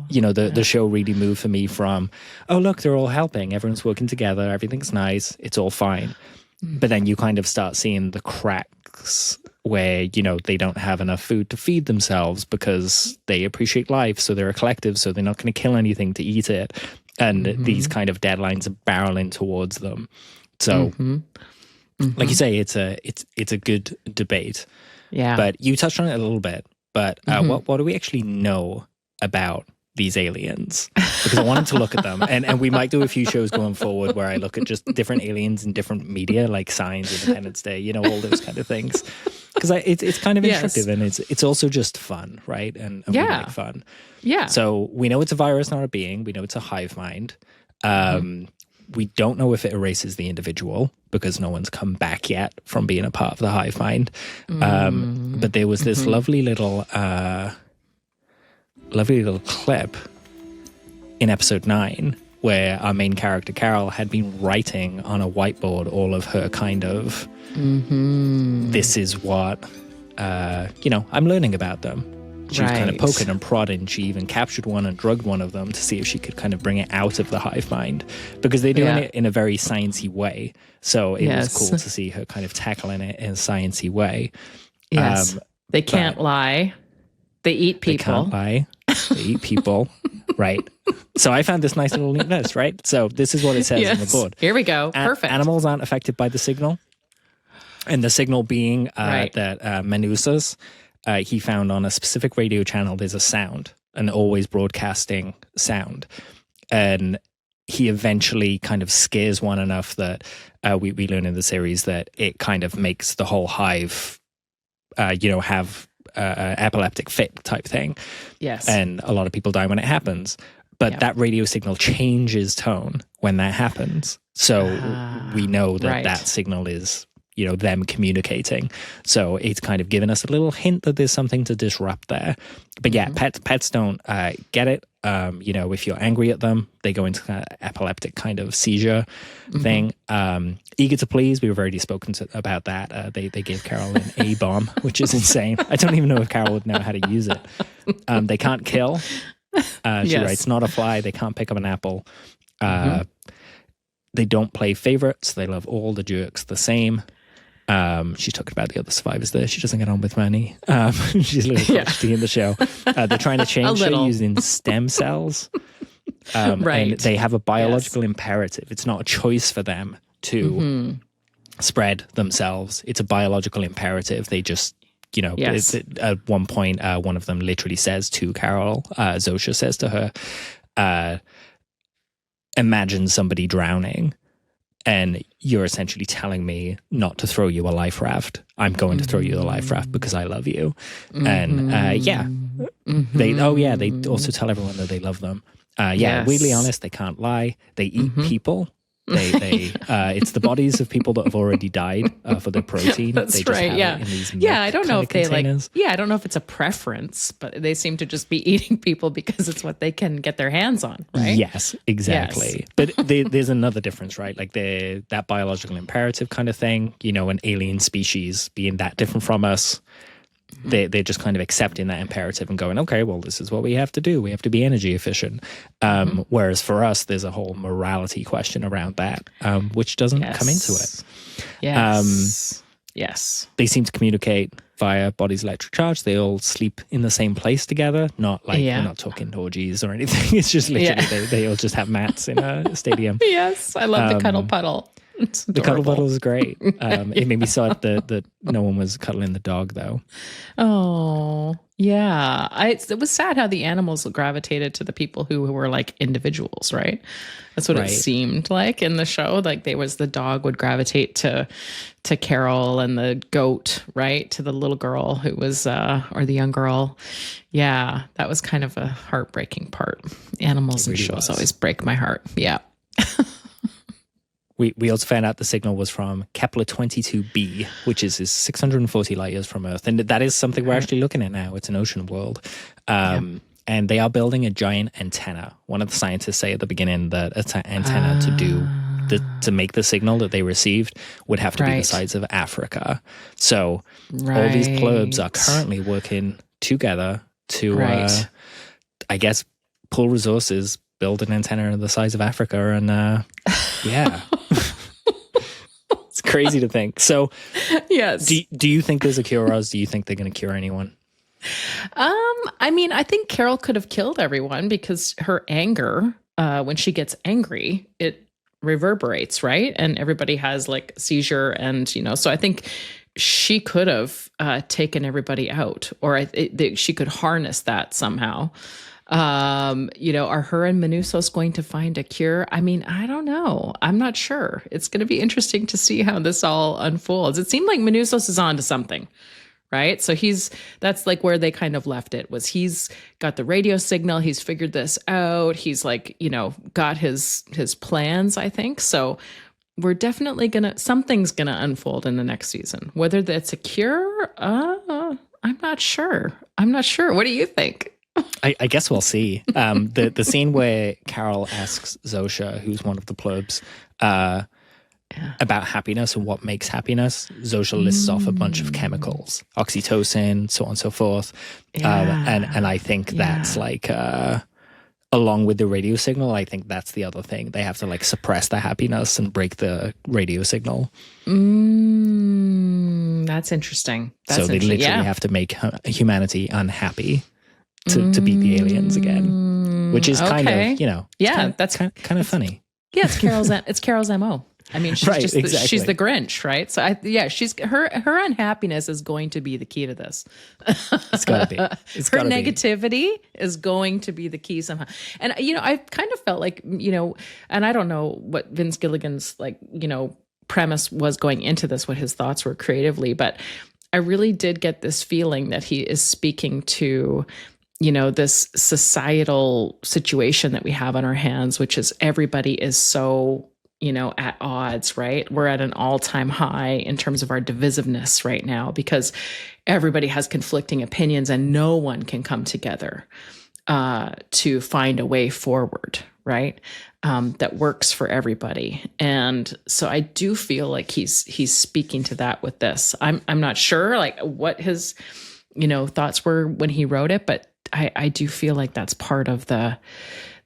the show really moved for me from, oh look, they're all helping, everyone's working together, everything's nice, it's all fine. But then you kind of start seeing the cracks where they don't have enough food to feed themselves because they appreciate life, so they're a collective, so they're not going to kill anything to eat it, and these kind of deadlines are barreling towards them. So like you say, it's a good debate. Yeah. But you touched on it a little bit. But what do we actually know about these aliens? Because I wanted to look at them, and we might do a few shows going forward where I look at just different aliens in different media, like Signs, Independence Day, all those kind of things. Because it's kind of instructive, and it's also just fun, right? And we like fun. Yeah. So we know it's a virus, not a being. We know it's a hive mind. We don't know if it erases the individual because no one's come back yet from being a part of the hive mind. But there was this lovely little clip in episode 9 where our main character, Carol, had been writing on a whiteboard all of her kind of, this is what, I'm learning about them. She was kind of poking and prodding. She even captured one and drugged one of them to see if she could kind of bring it out of the hive mind, because they're doing it in a very sciencey way. So it was cool to see her kind of tackling it in a sciencey way. Yes. They can't lie. They eat people. They can't lie. They eat people. Right. So I found this nice little neatness, right? So this is what it says on the board. Here we go. Perfect. Animals aren't affected by the signal. And the signal being that Menusas, he found on a specific radio channel, there's a sound, an always broadcasting sound. And he eventually kind of scares one enough that we learn in the series that it kind of makes the whole hive, have epileptic fit type thing. Yes. And a lot of people die when it happens. But that radio signal changes tone when that happens. So we know that that signal is them communicating. So it's kind of given us a little hint that there's something to disrupt there. But yeah, pets don't get it. If you're angry at them, they go into kind of epileptic kind of seizure thing. Eager to please, we've already spoken about that. They gave Carol an A-bomb, which is insane. I don't even know if Carol would know how to use it. They can't kill. She writes, not a fly. They can't pick up an apple. They don't play favorites. They love all the jerks the same. She's talking about the other survivors there. She doesn't get on with many. She's a little crotchety in the show. They're trying to change her using stem cells. And they have a biological imperative. It's not a choice for them to spread themselves. It's a biological imperative. They just, at one point, one of them literally says to Carol, Zosha says to her, imagine somebody drowning. And you're essentially telling me not to throw you a life raft. I'm going to throw you a life raft because I love you. And they also tell everyone that they love them. Weirdly honest, they can't lie. They eat people. They it's the bodies of people that have already died for their protein. That's they just right. have it in these I don't know if they containers. I don't know if it's a preference, but they seem to just be eating people because it's what they can get their hands on, right? Yes, exactly. But there's another difference, right? Like that biological imperative kind of thing, an alien species being that different from us. They're just kind of accepting that imperative and going, okay, well, this is what we have to do. We have to be energy efficient. Whereas for us, there's a whole morality question around that, which doesn't come into it. Yes. They seem to communicate via body's electric charge. They all sleep in the same place together. Not like we're not talking orgies or anything. It's just literally they all just have mats in a stadium. Yes, I love the cuddle puddle. The cuddle bottle is great. It made me sad that no one was cuddling the dog, though. Oh, yeah. It was sad how the animals gravitated to the people who were like individuals, right? That's what it seemed like in the show. Like the dog would gravitate to Carol, and the goat, right, to the little girl who was, or the young girl. Yeah, that was kind of a heartbreaking part. Animals and shows always break my heart. Yeah. We also found out the signal was from Kepler 22b, which is 640 light years from Earth. And that is something we're actually looking at now. It's an ocean world. And they are building a giant antenna. One of the scientists say at the beginning that an antenna to make the signal that they received would have to be the size of Africa. So all these plebs are currently working together to, I guess, pull resources, build an antenna the size of Africa, and yeah. It's crazy to think. So, yes. Do you think there's a cure, or do you think they're going to cure anyone? I mean, I think Carol could have killed everyone because her anger, when she gets angry, it reverberates, right? And everybody has like seizure, and so I think she could have taken everybody out, or she could harness that somehow. Are her and Manusos going to find a cure? I mean, I don't know. I'm not sure. It's going to be interesting to see how this all unfolds. It seemed like Manusos is on to something, right? So that's like where they kind of left it, was he's got the radio signal. He's figured this out. He's like, got his plans, I think. So we're definitely something's going to unfold in the next season. Whether that's a cure, I'm not sure. What do you think? I guess we'll see. The scene where Carol asks Zosha, who's one of the plebs, about happiness and what makes happiness, Zosha lists off a bunch of chemicals, oxytocin, so on and so forth. And I think that's like, along with the radio signal, I think that's the other thing. They have to like suppress the happiness and break the radio signal. That's interesting. So they literally have to make humanity unhappy to beat the aliens again, which is kind of, that's kind of funny. Yeah, it's Carol's MO. I mean, she's she's the Grinch, right? So she's her unhappiness is going to be the key to this. It's gotta be. Her negativity is going to be the key somehow. And I kind of felt like, and I don't know what Vince Gilligan's premise was going into this, what his thoughts were creatively, but I really did get this feeling that he is speaking to this societal situation that we have on our hands, which is everybody is so, at odds, right? We're at an all-time high in terms of our divisiveness right now because everybody has conflicting opinions and no one can come together to find a way forward, right? That works for everybody. And so I do feel like he's speaking to that with this. I'm not sure like what his, thoughts were when he wrote it, but I do feel like that's part of the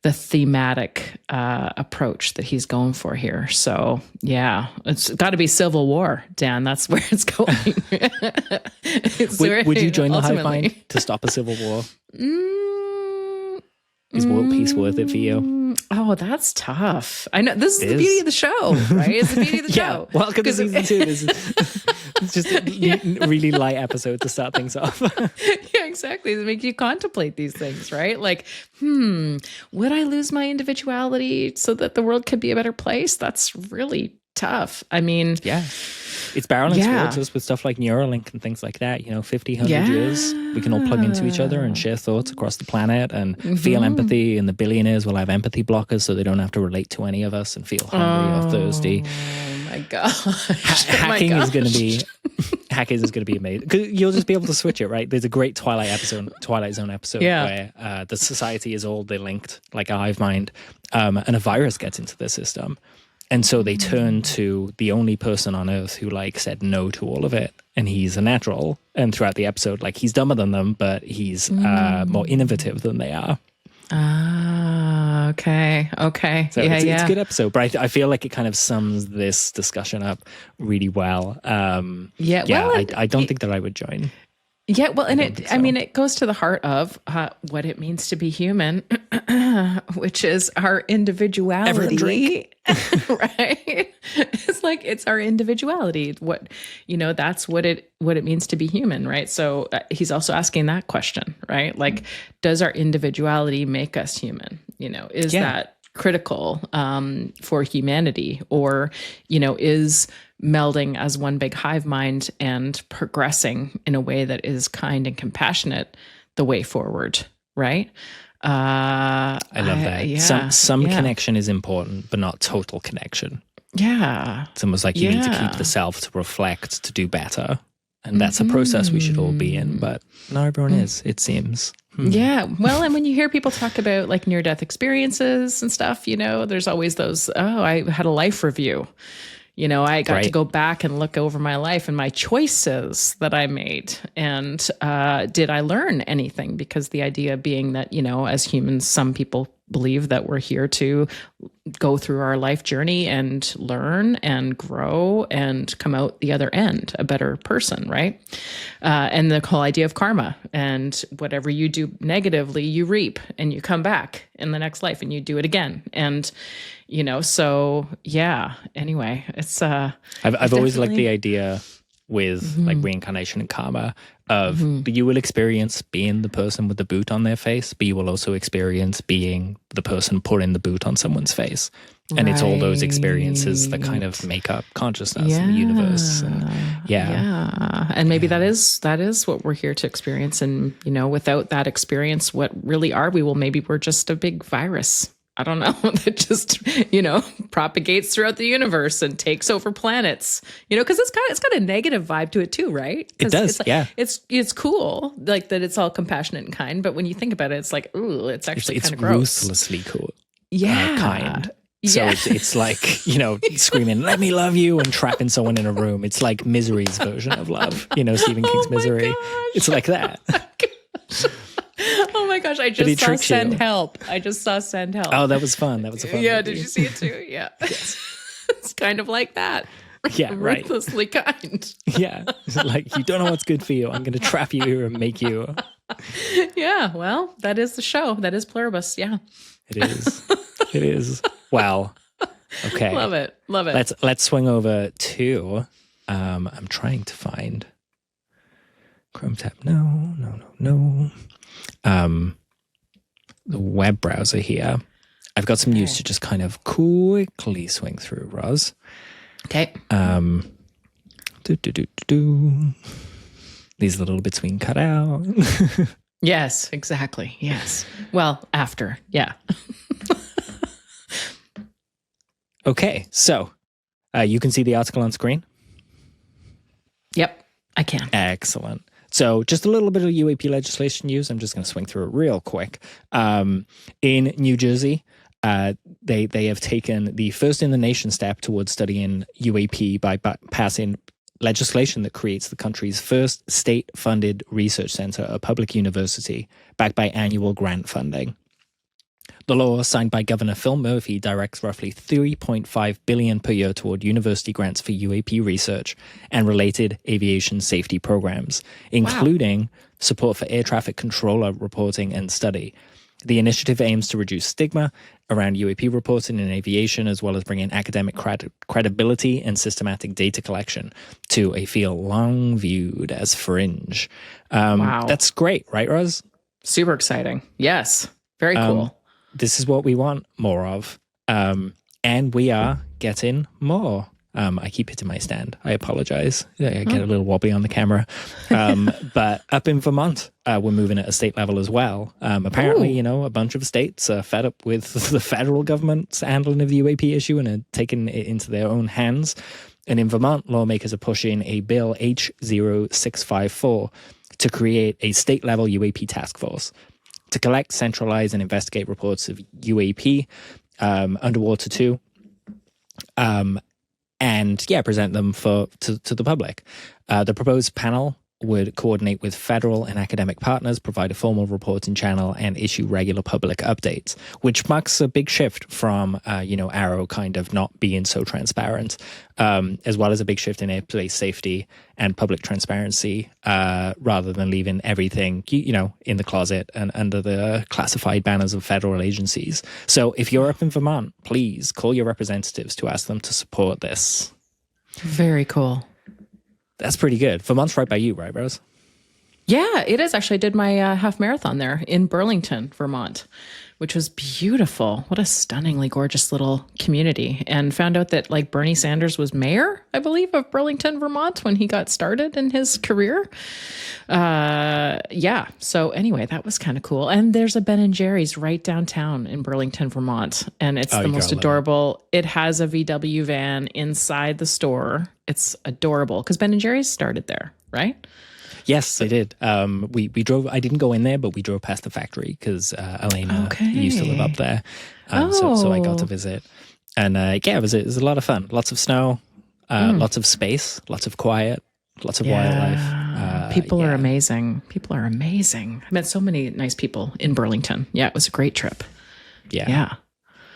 thematic approach that he's going for here. So yeah, it's got to be Civil War, Dan. That's where it's going. Would you join the hive mind to stop a civil war? Is world peace worth it for you? Oh, that's tough. I know this is the beauty of the show, right? It's the beauty of the show. Welcome to season 2. This is just a really light episode to start things off. Yeah, exactly. It makes you contemplate these things, right? Like, would I lose my individuality so that the world could be a better place? That's really tough. I mean, yeah, it's barreling towards us with stuff like Neuralink and things like that. 50, 100 years, we can all plug into each other and share thoughts across the planet and feel empathy. And the billionaires will have empathy blockers so they don't have to relate to any of us and feel hungry or thirsty. Oh my gosh. Hacking is going to be amazing because you'll just be able to switch it, right? There's a great Twilight Zone episode where the society is all linked like a hive mind, and a virus gets into the system. And so they turn to the only person on Earth who said no to all of it. And he's a natural. And throughout the episode, he's dumber than them, but he's more innovative than they are. Ah, okay. So it's a good episode, but I feel like it kind of sums this discussion up really well. I don't think that I would join. Yeah, well, and it goes to the heart of what it means to be human, which is our individuality, right? It's It's our individuality. That's what it means to be human, right? So he's also asking that question, right? Like, does our individuality make us human? Is that critical for humanity, or is melding as one big hive mind and progressing in a way that is kind and compassionate the way forward, right? I love that. Some connection is important, but not total connection. Yeah. It's almost like you need to keep the self to reflect, to do better. And that's a process we should all be in, but not everyone is, it seems. Yeah. Well, and when you hear people talk about like near-death experiences and stuff, there's always those, I had a life review. I got to go back and look over my life and my choices that I made. And did I learn anything? Because the idea being that, as humans, some people believe that we're here to go through our life journey and learn and grow and come out the other end a better person, right? And the whole idea of karma, and whatever you do negatively, you reap, and you come back in the next life and you do it again. And, so yeah, anyway, it's, I've always liked the idea with like reincarnation and karma of you will experience being the person with the boot on their face, but you will also experience being the person putting the boot on someone's face. And it's all those experiences that kind of make up consciousness in the universe. And, And maybe that is what we're here to experience. And, without that experience, what really are we? Well, maybe we're just a big virus. I don't know, that just, propagates throughout the universe and takes over planets, because it's got a negative vibe to it too, right? It does. It's cool, like that it's all compassionate and kind. But when you think about it, it's like, ooh, it's actually kind of gross. It's ruthlessly cool. Kind. So it's like, screaming, let me love you, and trapping someone in a room. It's like Misery's version of love, Stephen King's Misery. Gosh. It's like that. Oh my gosh, I just saw Send Help. Oh, that was fun. That was a fun movie. Did you see it too? Yeah. Yes. It's kind of like that. Yeah, right. Ruthlessly kind. Yeah. Like, you don't know what's good for you. I'm going to trap you here and make you. Yeah, well, that is the show. That is Pluribus, yeah. It is. It is. Wow. Okay. Love it. Let's swing over to, I'm trying to find Chrome tab. No. The web browser here. I've got some news to just kind of quickly swing through, Roz. Okay. These little bits we can cut out. Yes, exactly. Yes. Well, after. Yeah. Okay. So you can see the article on screen? Yep, I can. Excellent. So just a little bit of UAP legislation news. I'm just going to swing through it real quick. In New Jersey, they have taken the first in the nation step towards studying UAP by passing legislation that creates the country's first state-funded research center, a public university, backed by annual grant funding. The law, signed by Governor Phil Murphy, directs roughly $3.5 billion per year toward university grants for UAP research and related aviation safety programs, including support for air traffic controller reporting and study. The initiative aims to reduce stigma around UAP reporting in aviation, as well as bringing academic credibility and systematic data collection to a field long viewed as fringe. That's great, right, Roz? Super exciting. Yes. Very cool. This is what we want more of. And we are getting more. I keep hitting my stand. I apologize. I get a little wobbly on the camera. But up in Vermont, we're moving at a state level as well. Apparently, a bunch of states are fed up with the federal government's handling of the UAP issue and are taking it into their own hands. And in Vermont, lawmakers are pushing a bill H0654 to create a state-level UAP task force to collect, centralize, and investigate reports of UAP, underwater too, and present them to the public. The proposed panel would coordinate with federal and academic partners, provide a formal reporting channel, and issue regular public updates, which marks a big shift from, Arrow kind of not being so transparent, as well as a big shift in airspace safety and public transparency, rather than leaving everything, in the closet and under the classified banners of federal agencies. So if you're up in Vermont, please call your representatives to ask them to support this. Very cool. That's pretty good. Vermont's right by you, right, Rose? Yeah, it is. Actually, I did my half marathon there in Burlington, Vermont, which was beautiful. What a stunningly gorgeous little community. And found out that like Bernie Sanders was mayor, I believe, of Burlington, Vermont when he got started in his career. Yeah. So anyway, that was kind of cool. And there's a Ben and Jerry's right downtown in Burlington, Vermont. And it's the most adorable. It has a VW van inside the store. It's adorable because Ben and Jerry's started there, right? Yes, they did. We drove. I didn't go in there, but we drove past the factory because Elena used to live up there. So I got to visit, and it was a lot of fun. Lots of snow, lots of space, lots of quiet, lots of wildlife. People are amazing. People are amazing. I met so many nice people in Burlington. Yeah, it was a great trip. Yeah.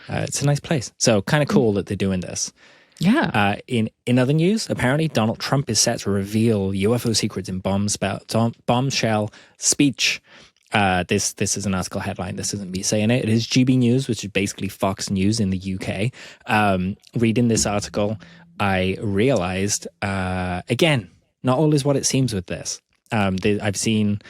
It's a nice place. So kind of cool that they're doing this. Yeah. In other news, apparently Donald Trump is set to reveal UFO secrets in bombshell speech. This is an article headline. This isn't me saying it. It is GB News, which is basically Fox News in the UK. Reading this article, I realized, again, not all is what it seems with this. I've seen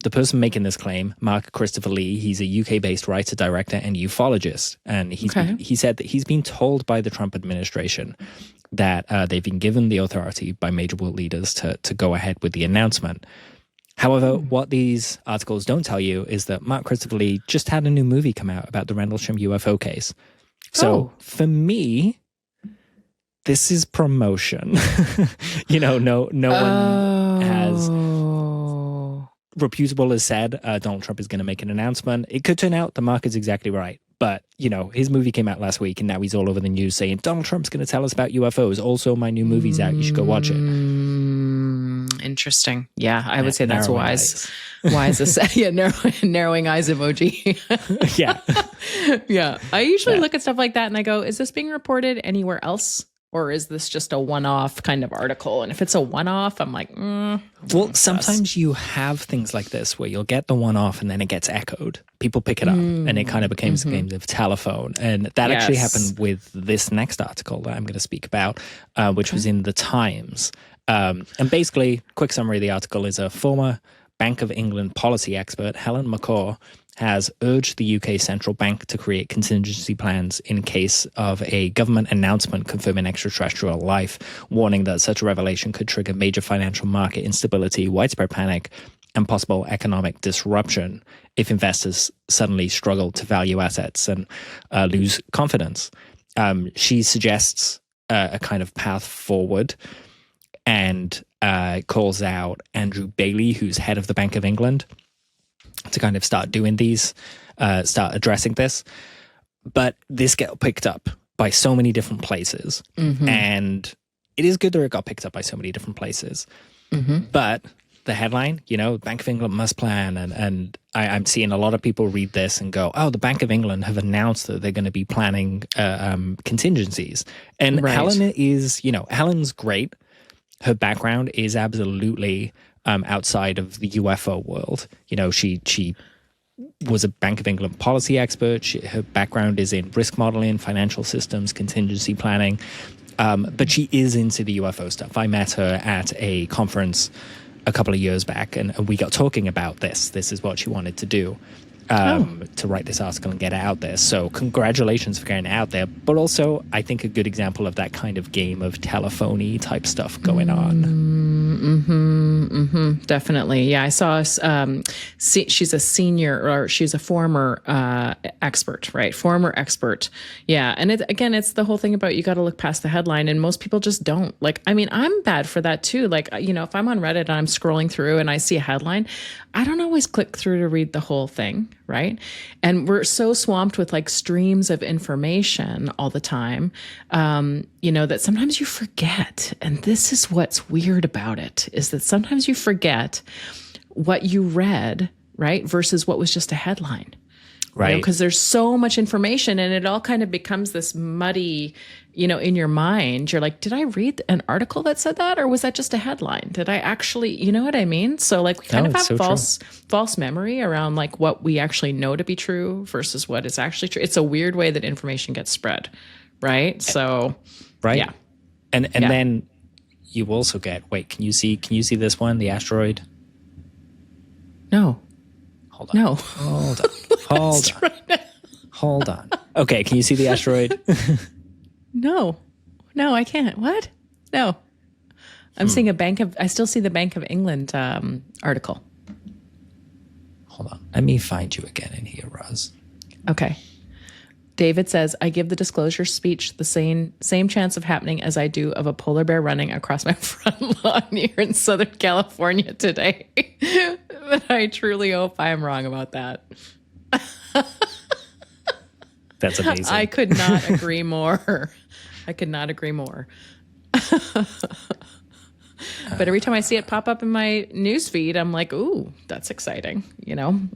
the person making this claim, Mark Christopher Lee. He's a UK-based writer, director, and ufologist. And he said that he's been told by the Trump administration that they've been given the authority by major world leaders to go ahead with the announcement. However, what these articles don't tell you is that Mark Christopher Lee just had a new movie come out about the Rendlesham UFO case. So for me, this is promotion. No one has... reputable has said Donald Trump is going to make an announcement. It could turn out the Mark is exactly right. But, his movie came out last week and now he's all over the news saying Donald Trump's going to tell us about UFOs. Also, my new movie's out. You should go watch it. Interesting. Yeah, I would say that's wise. Narrowing eyes emoji. Yeah. Yeah. I usually look at stuff like that and I go, is this being reported anywhere else? Or is this just a one-off kind of article? And if it's a one-off, I'm like, Well, sometimes you have things like this where you'll get the one-off and then it gets echoed. People pick it up and it kind of becomes a game of telephone. And that actually happened with this next article that I'm going to speak about, which was in the Times. And basically, quick summary of the article is a former Bank of England policy expert, Helen McCaw, has urged the UK central bank to create contingency plans in case of a government announcement confirming extraterrestrial life, warning that such a revelation could trigger major financial market instability, widespread panic, and possible economic disruption if investors suddenly struggle to value assets and lose confidence. She suggests a kind of path forward and calls out Andrew Bailey, who's head of the Bank of England, to kind of start doing these, start addressing this. But this got picked up by so many different places. And it is good that it got picked up by so many different places. But the headline, Bank of England must plan. And I'm seeing a lot of people read this and go, oh, the Bank of England have announced that they're going to be planning contingencies. And Helen is, Helen's great. Her background is absolutely outside of the UFO world. She was a Bank of England policy expert. Her background is in risk modeling, financial systems, contingency planning. But she is into the UFO stuff. I met her at a conference a couple of years back, and we got talking about this. This is what she wanted to do, to write this article and get it out there. So congratulations for getting it out there. But also, I think a good example of that kind of game of telephony type stuff going on. Definitely. Yeah, I saw she's a senior, or she's a former expert, right? Former expert. Yeah. And it's the whole thing about you got to look past the headline, and most people just don't. I'm bad for that too. If I'm on Reddit and I'm scrolling through and I see a headline, I don't always click through to read the whole thing, right? And we're so swamped with streams of information all the time, that sometimes you forget. And this is what's weird about it, is that sometimes you forget what you read, right? Versus what was just a headline. Right. Because there's so much information and it all kind of becomes this muddy, in your mind. You're like, did I read an article that said that? Or was that just a headline? Did I actually, you know what I mean? So we kind of have false memory around what we actually know to be true versus what is actually true. It's a weird way that information gets spread. Right. So, right. Yeah. And then you also get, wait, can you see this one, the asteroid? No. Hold on. No. Hold on. Right. Hold on. Okay, can you see the asteroid? No, I can't. What? No. I'm seeing I still see the Bank of England article. Hold on. Let me find you again in here, Roz. Okay. David says, I give the disclosure speech the same chance of happening as I do of a polar bear running across my front lawn here in Southern California today. But I truly hope I am wrong about that. That's amazing. I could not agree more. But every time I see it pop up in my news feed, I'm like, ooh, that's exciting.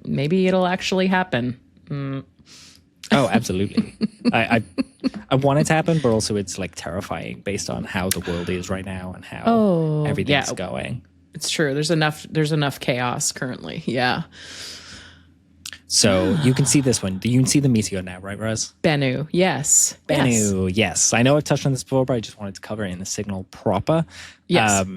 Maybe it'll actually happen. Oh, absolutely. I want it to happen, but also it's like terrifying based on how the world is right now and how everything's going. It's true. There's enough chaos currently. Yeah. So you can see this one. You can see the meteor now, right, Roz? Bennu, yes. Bennu, yes. I know I've touched on this before, but I just wanted to cover it in the signal proper. Yes.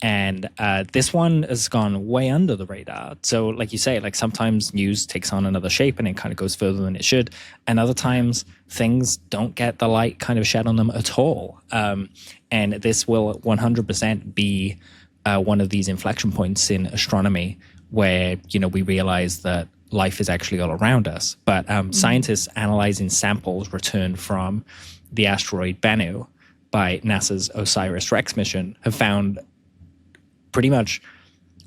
And this one has gone way under the radar. So like you say, like sometimes news takes on another shape and it kind of goes further than it should. And other times things don't get the light kind of shed on them at all. And this will 100% be one of these inflection points in astronomy where, we realize that life is actually all around us. But scientists analyzing samples returned from the asteroid Bennu by NASA's OSIRIS-REx mission have found pretty much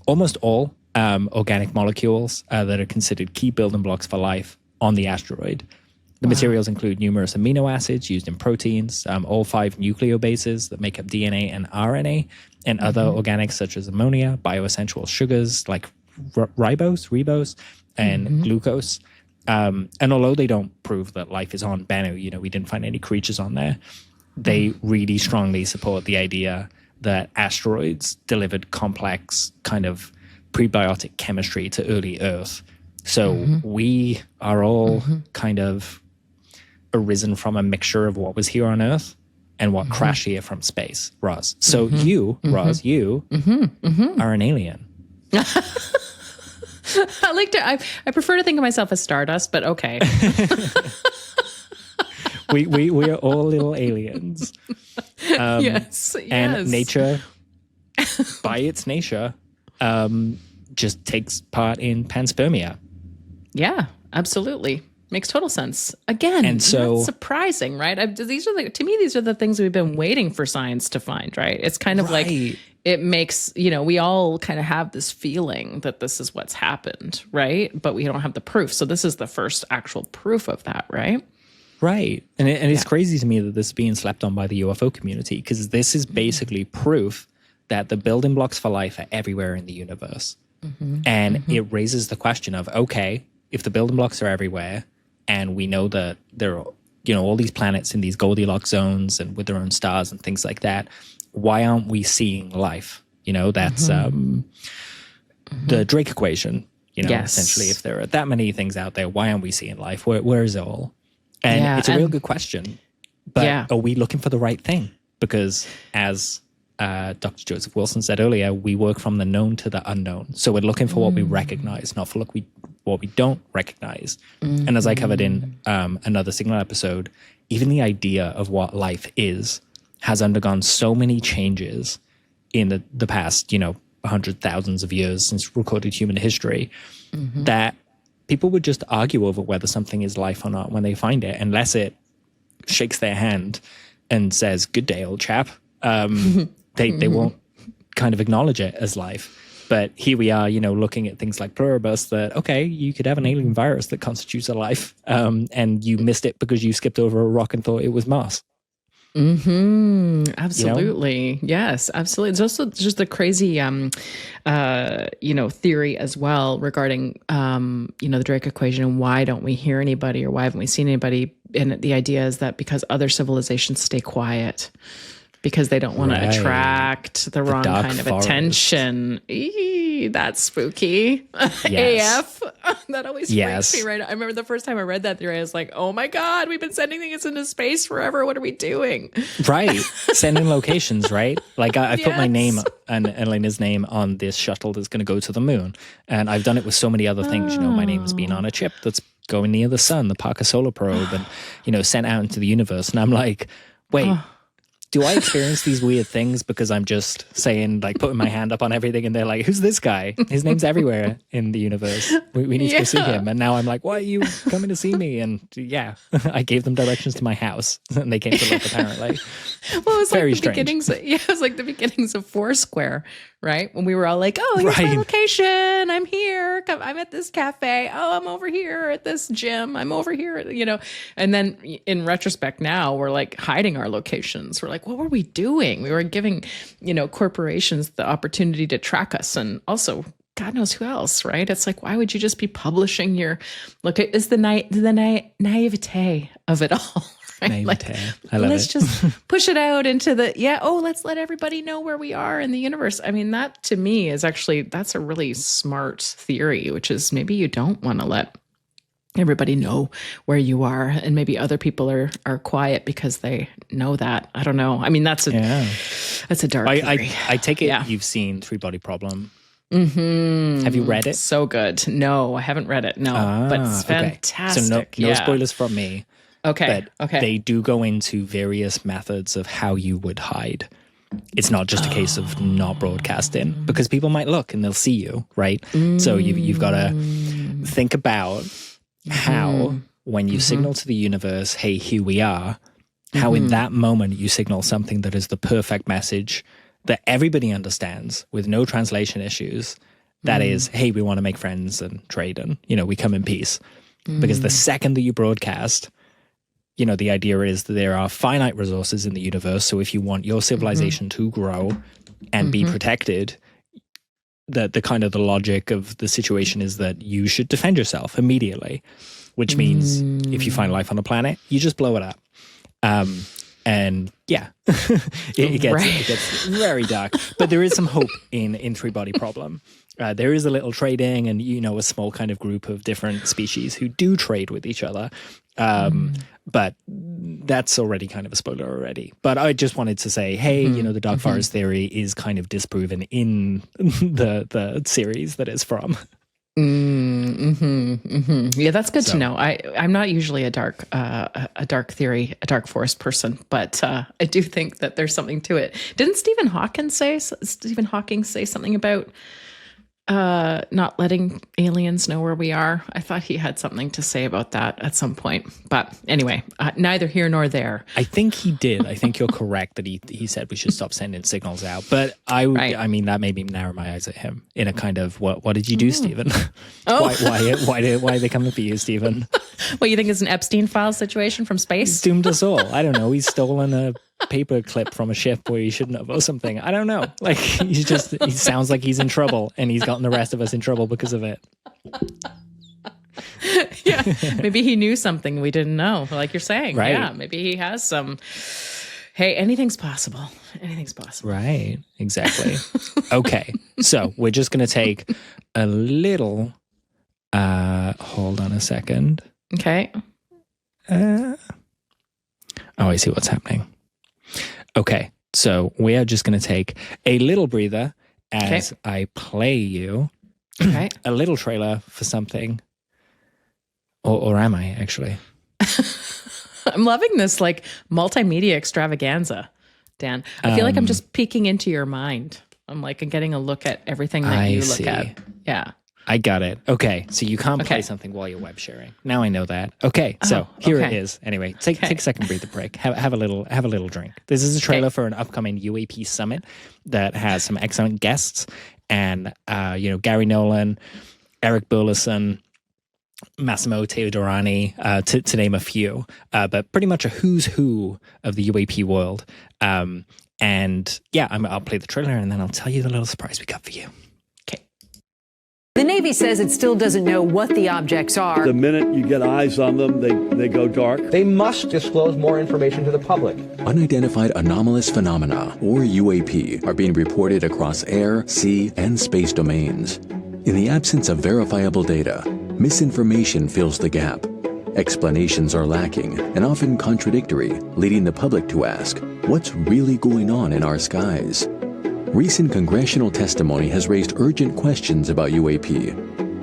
almost all organic molecules that are considered key building blocks for life on the asteroid. The materials include numerous amino acids used in proteins, all 5 nucleobases that make up DNA and RNA, and other organics such as ammonia, bioessential sugars like ribose, and glucose. And although they don't prove that life is on Bennu, we didn't find any creatures on there, they really strongly support the idea that asteroids delivered complex kind of prebiotic chemistry to early Earth. So we are all kind of arisen from a mixture of what was here on Earth and what crashed here from space, Roz. So you, Roz, you are an alien. I prefer to think of myself as Stardust, but okay. we are all little aliens. Yes. And nature, by its nature, just takes part in panspermia. Yeah, absolutely. Makes total sense. Again, and so not surprising, right? These are the things we've been waiting for science to find, right? It's kind of like it makes, we all kind of have this feeling that this is what's happened, right? But we don't have the proof. So this is the first actual proof of that, right? Right. And it's crazy to me that this is being slept on by the UFO community, because this is basically proof that the building blocks for life are everywhere in the universe. And it raises the question of, okay, if the building blocks are everywhere and we know that there are, all these planets in these Goldilocks zones and with their own stars and things like that, why aren't we seeing life? That's the Drake equation, essentially, if there are that many things out there, why aren't we seeing life? Where is it all? And it's a real good question, but are we looking for the right thing? Because as Dr. Joseph Wilson said earlier, we work from the known to the unknown. So we're looking for what we recognize, not for what we don't recognize. And as I covered in another Signal episode, even the idea of what life is has undergone so many changes in the past, 100,000 of years since recorded human history, that people would just argue over whether something is life or not when they find it, unless it shakes their hand and says, "Good day, old chap." They won't kind of acknowledge it as life. But here we are, looking at things like Pluribus that, okay, you could have an alien virus that constitutes a life, and you missed it because you skipped over a rock and thought it was Mars. Absolutely. Yes, absolutely. It's also just the crazy, theory as well regarding, the Drake equation and why don't we hear anybody or why haven't we seen anybody? And the idea is that because other civilizations stay quiet because they don't want to attract the wrong kind of attention. spooky. That's spooky. Yes. AF. That always freaks me, right? I remember the first time I read that theory, I was like, oh my God, we've been sending things into space forever. What are we doing? Right. Sending locations, right? Like I put my Yes. name and Elena's name on this shuttle that's going to go to the moon. And I've done it with so many other things. You know, my name's been on a chip that's going near the sun, the Parker Solar Probe, and, you know, sent out into the universe. And I'm like, wait, do I experience these weird things because I'm just saying, like, putting my hand up on everything and they're like, who's this guy? His name's everywhere in the universe. We need to go see him. And now I'm like, why are you coming to see me? And yeah, I gave them directions to my house and they came to look, apparently. Well, it was Very like the strange. beginnings. It was like the beginnings of Foursquare, right? When we were all like, "Oh, here's my Right. location. I'm here. I'm at this cafe. Oh, I'm over here at this gym. I'm over here." You know, and then in retrospect, now we're like hiding our locations. We're like, "What were we doing? We were giving, you know, corporations the opportunity to track us, and also." God knows who else, right? It's like, why would you just be publishing your look? It's the naivete of it all. Right? Like, Naivete. I love let's it. just push it out into the let's let everybody know where we are in the universe. I mean, that to me is actually, that's a really smart theory, which is maybe you don't want to let everybody know where you are, and maybe other people are quiet because they know that. I don't know. I mean, that's a dark theory. I take it Yeah. you've seen Three Body Problem. Mm-hmm. Have you read it? So good. No, I haven't read it. No, but it's okay. fantastic. So no spoilers from me. Okay. But they do go into various methods of how you would hide. It's not just a case of not broadcasting, because people might look and they'll see you, right? So you've got to think about how, when you signal to the universe, hey, here we are, how in that moment you signal something that is the perfect message that everybody understands with no translation issues. That is, hey, we want to make friends and trade, and, you know, we come in peace. Because the second that you broadcast, you know, the idea is that there are finite resources in the universe. So if you want your civilization to grow and be protected, the kind of the logic of the situation is that you should defend yourself immediately, which means if you find life on the planet, you just blow it up. And yeah, it gets very dark, but there is some hope in Three Body Problem. There is a little trading, and, you know, a small kind of group of different species who do trade with each other. But that's already kind of a spoiler already. But I just wanted to say, hey, you know, the Dark Forest theory is kind of disproven in the series that it's from. Yeah, that's good to know. I'm not usually a dark forest person, but I do think that there's something to it. Didn't Stephen Hawking say something about not letting aliens know where we are? I thought he had something to say about that at some point. But anyway, neither here nor there. I think he did. I think you're correct that he said we should stop sending signals out. But I mean, that made me narrow my eyes at him in a kind of, what did you do, Stephen? Why are they coming for you, Stephen? What, you think it's an Epstein file situation from space? He's doomed us all. I don't know. He's stolen a paper clip from a ship where he shouldn't have, or something. I don't know. Like, he sounds like he's in trouble, and he's gotten the rest of us in trouble because of it. Yeah, maybe he knew something we didn't know, like you're saying. Right. Yeah, maybe he has some. Hey, anything's possible. Anything's possible. Right. Exactly. Okay. So we're just going to take a little. Hold on a second. Okay. Oh, I see what's happening. Okay. So we are just going to take a little breather as I play you Okay. a little trailer for something. Or am I actually? I'm loving this like multimedia extravaganza, Dan. I feel like I'm just peeking into your mind. I'm like getting a look at everything that you look at. Yeah. I got it. Okay. So you can't play something while you're web sharing. Now I know that. Okay. So here it is. Anyway, take a second breather break. Have a little drink. This is a trailer for an upcoming UAP Summit that has some excellent guests, and Gary Nolan, Eric Burleson, Massimo Teodorani, to name a few, but pretty much a who's who of the UAP world. And yeah, I'll play the trailer, and then I'll tell you the little surprise we got for you. The The Navy says it still doesn't know what the objects are. The minute you get eyes on them, they go dark. They must disclose more information to the public. Unidentified anomalous phenomena, or UAP, are being reported across air, sea, and space domains. In the absence of verifiable data, misinformation fills the gap. Explanations are lacking and often contradictory, leading the public to ask, what's really going on in our skies? Recent congressional testimony has raised urgent questions about UAP.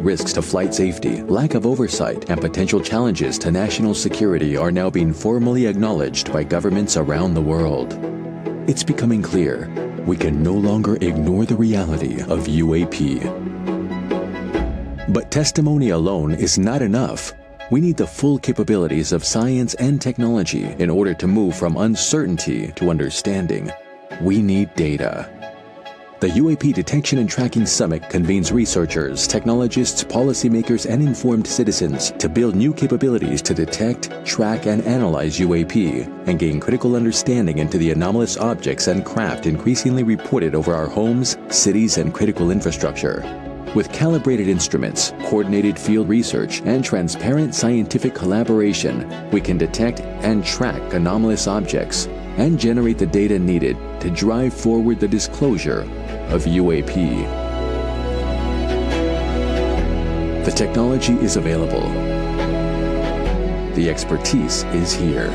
Risks to flight safety, lack of oversight, and potential challenges to national security are now being formally acknowledged by governments around the world. It's becoming clear we can no longer ignore the reality of UAP. But testimony alone is not enough. We need the full capabilities of science and technology in order to move from uncertainty to understanding. We need data. The UAP Detection and Tracking Summit convenes researchers, technologists, policymakers, and informed citizens to build new capabilities to detect, track, and analyze UAP and gain critical understanding into the anomalous objects and craft increasingly reported over our homes, cities, and critical infrastructure. With calibrated instruments, coordinated field research, and transparent scientific collaboration, we can detect and track anomalous objects and generate the data needed to drive forward the disclosure of UAP. The technology is available. The expertise is here.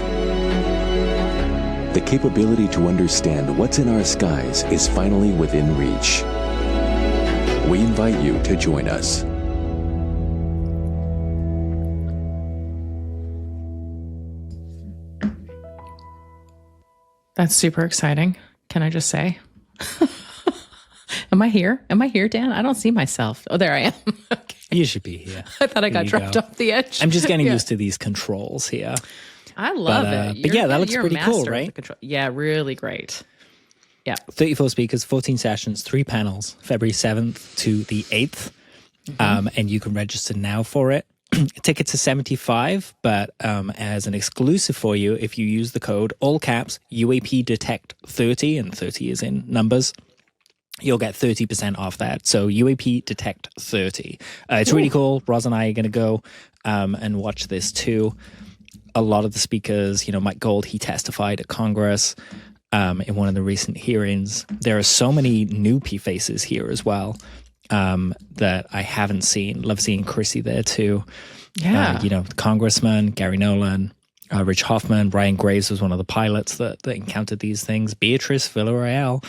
The capability to understand what's in our skies is finally within reach. We invite you to join us. That's super exciting. Can I just say? Am I here? Am I here, Dan? I don't see myself. Oh, there I am. Okay. You should be here. I thought I got dropped off the edge. I'm just getting used to these controls here. I love it. But yeah, that looks pretty cool, right? Yeah, really great. Yeah. 34 speakers, 14 sessions, 3 panels, February 7th to the 8th. And you can register now for it. Tickets are $75, but as an exclusive for you, if you use the code, all caps, UAP Detect 30, and 30 is in numbers, you'll get 30% off that. So UAP Detect 30. It's really cool. Roz and I are going to go and watch this too. A lot of the speakers, Mike Gold, he testified at Congress in one of the recent hearings. There are so many new faces here as well that I haven't seen. Love seeing Chrissy there too. Yeah. Congressman, Gary Nolan, Rich Hoffman, Brian Graves was one of the pilots that encountered these things. Beatrice Villarreal,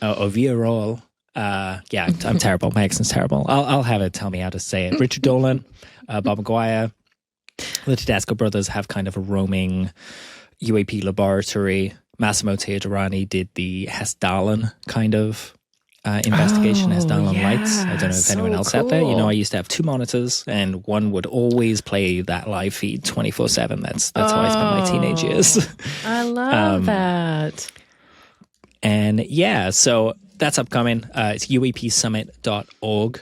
Ovia Roll. Yeah, I'm terrible. My accent's terrible. I'll have it tell me how to say it. Richard Dolan, Bob McGuire. The Tedesco brothers have kind of a roaming UAP laboratory. Massimo Teodomani did the Hessdalen kind of investigation, Hessdalen lights. I don't know if anyone else out there. I used to have 2 monitors, and one would always play that live feed 24/7. That's how I spent my teenage years. I love that. And yeah, so that's upcoming. It's uapsummit.org.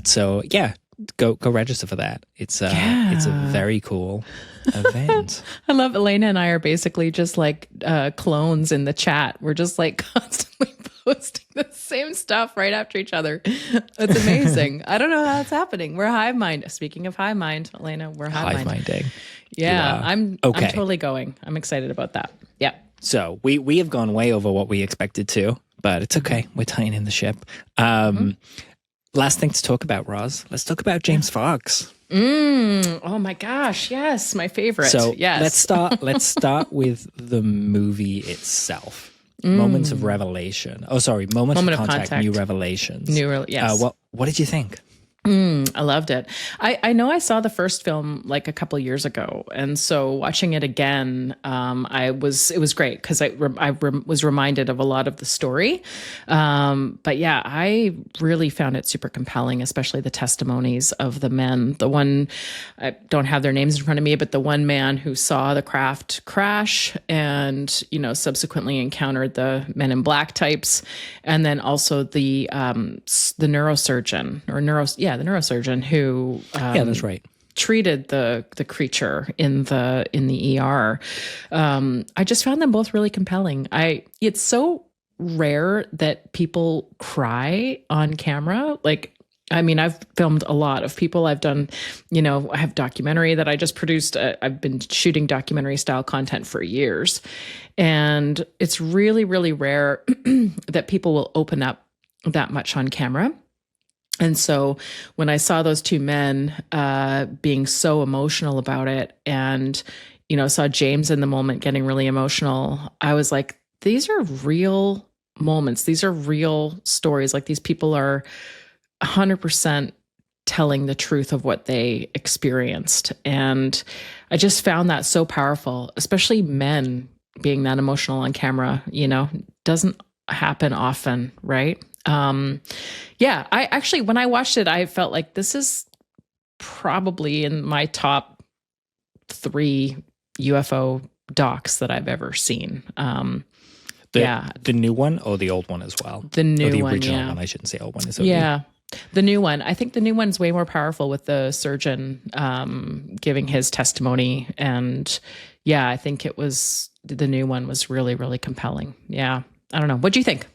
So yeah, go register for that. It's a very cool event. I love Elena and I are basically just like clones in the chat. We're just like constantly posting the same stuff right after each other. It's amazing. I don't know how it's happening. We're hive mind. Speaking of hive mind, Elena, we're hive minding. Yeah, I'm totally going. I'm excited about that. Yeah. So we have gone way over what we expected to, but it's okay. We're tying in the ship. Last thing to talk about, Roz. Let's talk about James Fox. Oh my gosh, yes, my favorite. So yes. let's start with the movie itself. Moments of revelation. Oh, sorry, Moments of Contact. New Revelations. Yes. What did you think? I loved it. I know I saw the first film like a couple years ago, and so watching it again, it was great because I was reminded of a lot of the story. But yeah, I really found it super compelling, especially the testimonies of the men. The one, I don't have their names in front of me, but the one man who saw the craft crash and subsequently encountered the Men in Black types, and then also the neurosurgeon the neurosurgeon who that's right, treated the creature in the ER. I just found them both really compelling. It's so rare that people cry on camera. Like, I mean, I've filmed a lot of people. I've done, I have documentary that I just produced. I've been shooting documentary style content for years. And it's really, really rare that people will open up that much on camera. And so when I saw those two men being so emotional about it, and, saw James in the moment getting really emotional, I was like, these are real moments. These are real stories. Like, these people are 100% telling the truth of what they experienced. And I just found that so powerful, especially men being that emotional on camera, doesn't happen often, right? Yeah, I actually, when I watched it, I felt like this is probably in my top 3 UFO docs that I've ever seen. The new one or the old one as well? The new or the one, original one, I shouldn't say old one. Is yeah. The new one. I think the new one's way more powerful with the surgeon giving his testimony. And yeah, I think the new one was really, really compelling. Yeah. I don't know. What do you think?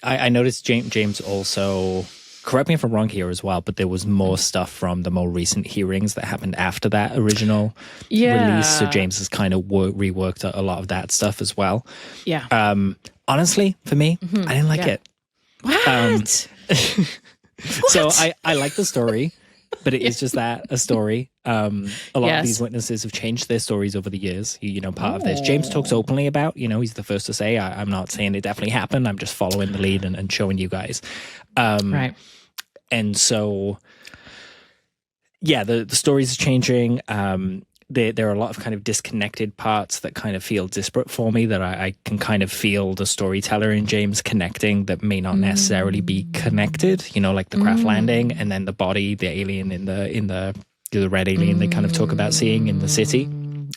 I noticed James also, correct me if I'm wrong here as well, but there was more stuff from the more recent hearings that happened after that original release. So James has kind of reworked a lot of that stuff as well. Yeah. Honestly, for me, I didn't like it. What? So I like the story, but it is just that, a story. A lot of these witnesses have changed their stories over the years. Part of this, James talks openly about, he's the first to say, I'm not saying it definitely happened. I'm just following the lead and showing you guys. Right. And so, yeah, the stories are changing. There are a lot of kind of disconnected parts that kind of feel disparate for me, that I can kind of feel the storyteller in James connecting that may not necessarily be connected, like the craft landing and then the body, the alien in the red alien they kind of talk about seeing in the city.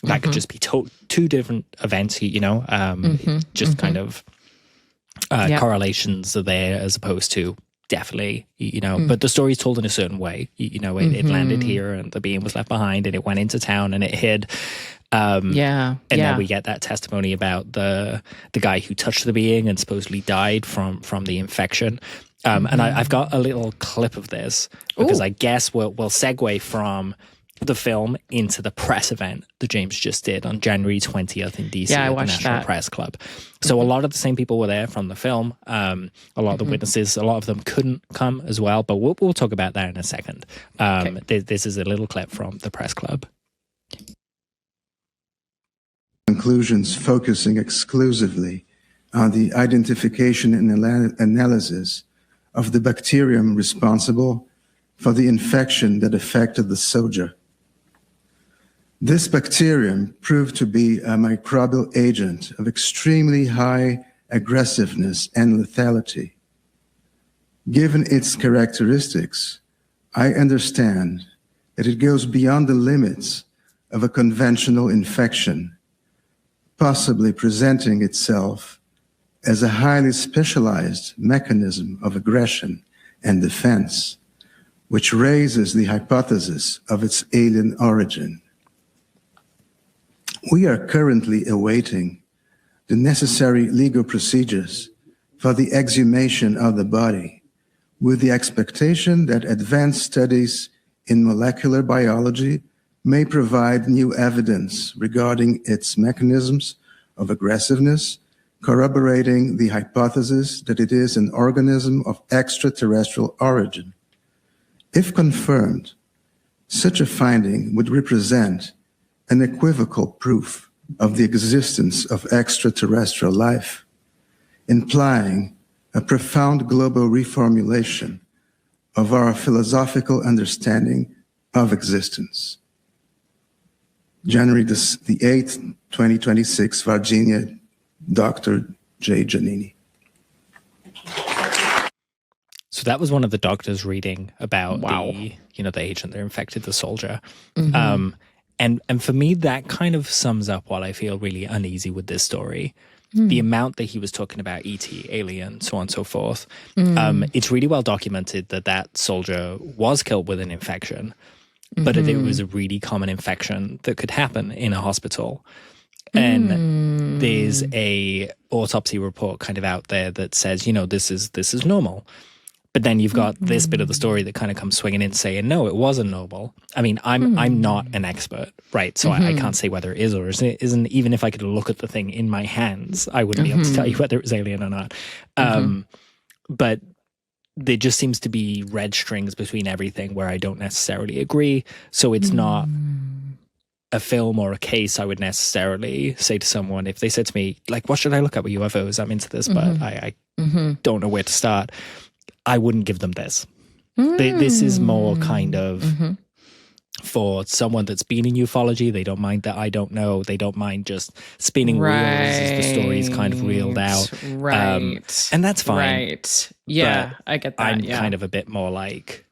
That could just be two different events, just kind of correlations are there as opposed to definitely, but the story's told in a certain way. It landed here and the being was left behind and it went into town and it hid. And then we get that testimony about the guy who touched the being and supposedly died from the infection. And I've got a little clip of this because I guess we'll segue from the film into the press event that James just did on January 20th in DC at the National Press Club. So a lot of the same people were there from the film. A lot of the witnesses, a lot of them couldn't come as well, but we'll talk about that in a second. This is a little clip from the press club. Conclusions focusing exclusively on the identification and analysis of the bacterium responsible for the infection that affected the soldier. This bacterium proved to be a microbial agent of extremely high aggressiveness and lethality. Given its characteristics, I understand that it goes beyond the limits of a conventional infection, possibly presenting itself as a highly specialized mechanism of aggression and defense, which raises the hypothesis of its alien origin. We are currently awaiting the necessary legal procedures for the exhumation of the body, with the expectation that advanced studies in molecular biology may provide new evidence regarding its mechanisms of aggressiveness, corroborating the hypothesis that it is an organism of extraterrestrial origin. If confirmed, such a finding would represent unequivocal proof of the existence of extraterrestrial life, implying a profound global reformulation of our philosophical understanding of existence. January the 8th, 2026, Virginia, Dr. J. Giannini. So that was one of the doctors reading about the agent that infected the soldier. And for me, that kind of sums up what I feel really uneasy with this story. The amount that he was talking about ET, alien, so on and so forth. It's really well documented that soldier was killed with an infection, but it was a really common infection that could happen in a hospital. And there's a autopsy report kind of out there that says, this is normal. But then you've got this bit of the story that kind of comes swinging in saying, no, it wasn't normal. I mean, I'm not an expert, right? So I can't say whether it is or isn't. Even if I could look at the thing in my hands, I wouldn't be able to tell you whether it was alien or not. But there just seems to be red strings between everything where I don't necessarily agree. So it's not a film or a case I would necessarily say to someone if they said to me, like, what should I look at with UFOs? I'm into this, but I don't know where to start. I wouldn't give them this. This is more kind of for someone that's been in ufology. They don't mind that I don't know. They don't mind just spinning wheels as the story's kind of reeled out. Right. And that's fine. Right. Yeah, I get that. I'm kind of a bit more like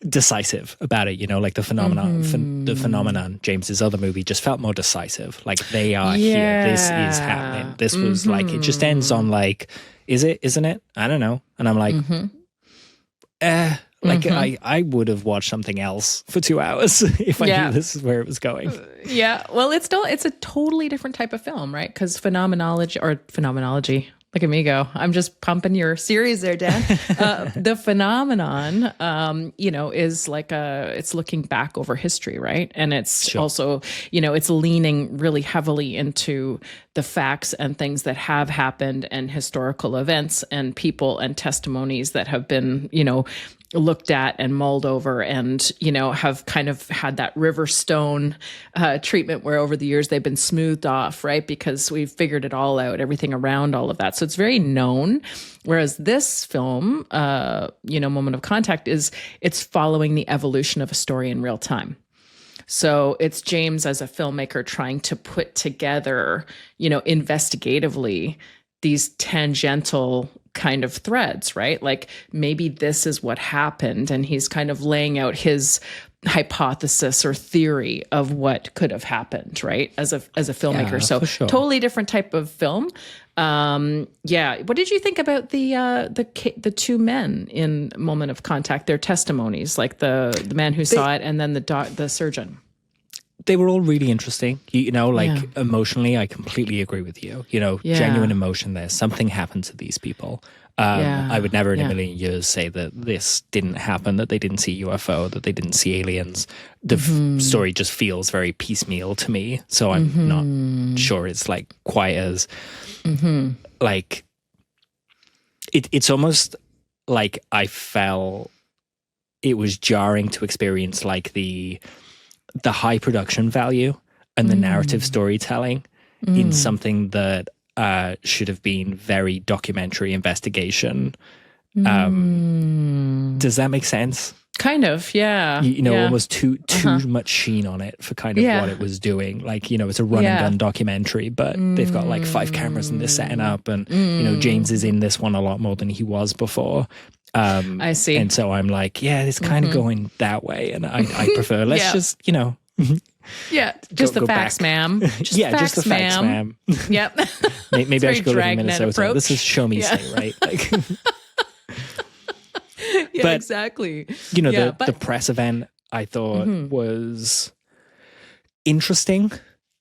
decisive about it, like the phenomenon. James's other movie just felt more decisive. Like they are here. This is happening. This was like, it just ends on like, is it? Isn't it? I don't know. And I'm like, I would have watched something else for 2 hours if I knew this is where it was going. Yeah. Well, it's a totally different type of film, right? Because phenomenology. Look at me go. I'm just pumping your series there, Dan. The phenomenon, is like it's looking back over history, right? And it's also, it's leaning really heavily into the facts and things that have happened and historical events and people and testimonies that have been, looked at and mulled over and, have kind of had that river stone treatment where over the years they've been smoothed off, right? Because we've figured it all out, everything around all of that. So it's very known. Whereas this film, Moment of Contact, it's following the evolution of a story in real time. So it's James as a filmmaker trying to put together, investigatively these tangential kind of threads, right? Like maybe this is what happened, and he's kind of laying out his hypothesis or theory of what could have happened, right? As a filmmaker. So totally different type of film. What did you think about the two men in Moment of Contact, their testimonies, like the man who saw it and then the surgeon? They were all really interesting. Emotionally, I completely agree with you. Genuine emotion there. Something happened to these people. I would never in a million years say that this didn't happen, that they didn't see UFO, that they didn't see aliens. The story just feels very piecemeal to me. So I'm not sure it's like quite as like it's almost like I felt it was jarring to experience like the high production value and the narrative storytelling in something that should have been very documentary investigation. Does that make sense? Kind of, yeah. Almost too much sheen on it for kind of what it was doing. Like, it's a run and gun documentary, but they've got like 5 cameras and they're setting up, and James is in this one a lot more than he was before. I see. And so I'm like, it's kind of going that way, and I prefer let's just just the facts, ma'am. Just the facts, ma'am. Yep. Maybe I should go live in Minnesota. Approach. This is show me state, right? Like, but, exactly. The press event I thought was interesting.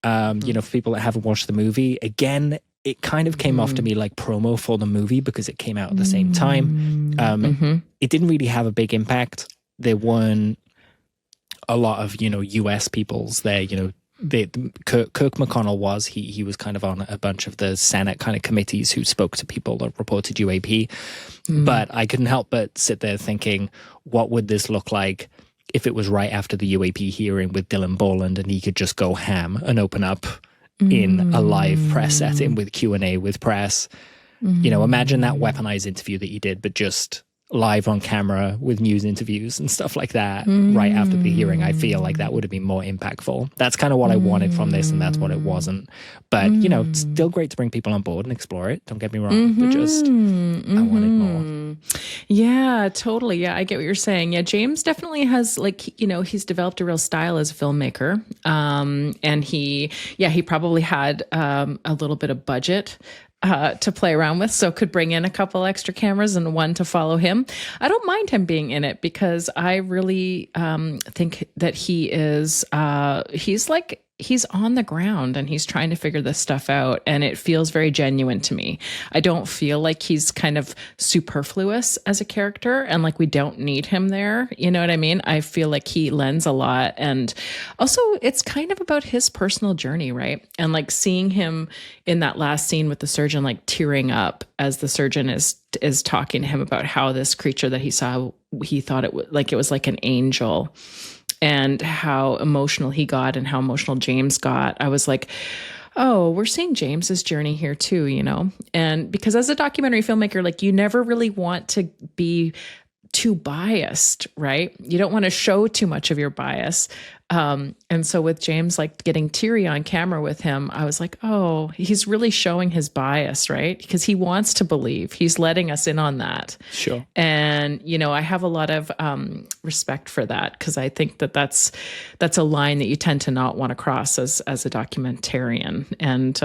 For people that haven't watched the movie, again, it kind of came off to me like promo for the movie because it came out at the same time. It didn't really have a big impact. There weren't a lot of, US peoples there, Kirk McConnell was, he was kind of on a bunch of the Senate kind of committees who spoke to people that reported UAP. But I couldn't help but sit there thinking, what would this look like if it was right after the UAP hearing with Dylan Borland and he could just go ham and open up in a live press setting with Q&A with press? Imagine that weaponized interview that he did, but just live on camera with news interviews and stuff like that right after the hearing. I feel like that would have been more impactful. That's kind of what I wanted from this, and that's what it wasn't. But, it's still great to bring people on board and explore it. Don't get me wrong, but just I wanted more. Yeah, totally. Yeah, I get what you're saying. Yeah, James definitely has he's developed a real style as a filmmaker. And he probably had a little bit of budget to play around with, so could bring in a couple extra cameras and one to follow him. I don't mind him being in it because I really think that he is he's like he's on the ground and he's trying to figure this stuff out, and it feels very genuine to me. I don't feel like he's kind of superfluous as a character and like we don't need him there. You know what I mean? I feel like he lends a lot, and also it's kind of about his personal journey, right? And like seeing him in that last scene with the surgeon, like tearing up as the surgeon is talking to him about how this creature that he saw, he thought it was like an angel, and how emotional he got and how emotional James got. I was like, oh, we're seeing James's journey here too, you know? And because as a documentary filmmaker, like you never really want to be too biased, right? You don't want to show too much of your bias. And so with James, like getting teary on camera with him, I was like, oh, he's really showing his bias, right? Because he wants to believe. He's letting us in on that. Sure. And, you know, I have a lot of respect for that, because I think that that's a line that you tend to not want to cross as a documentarian. And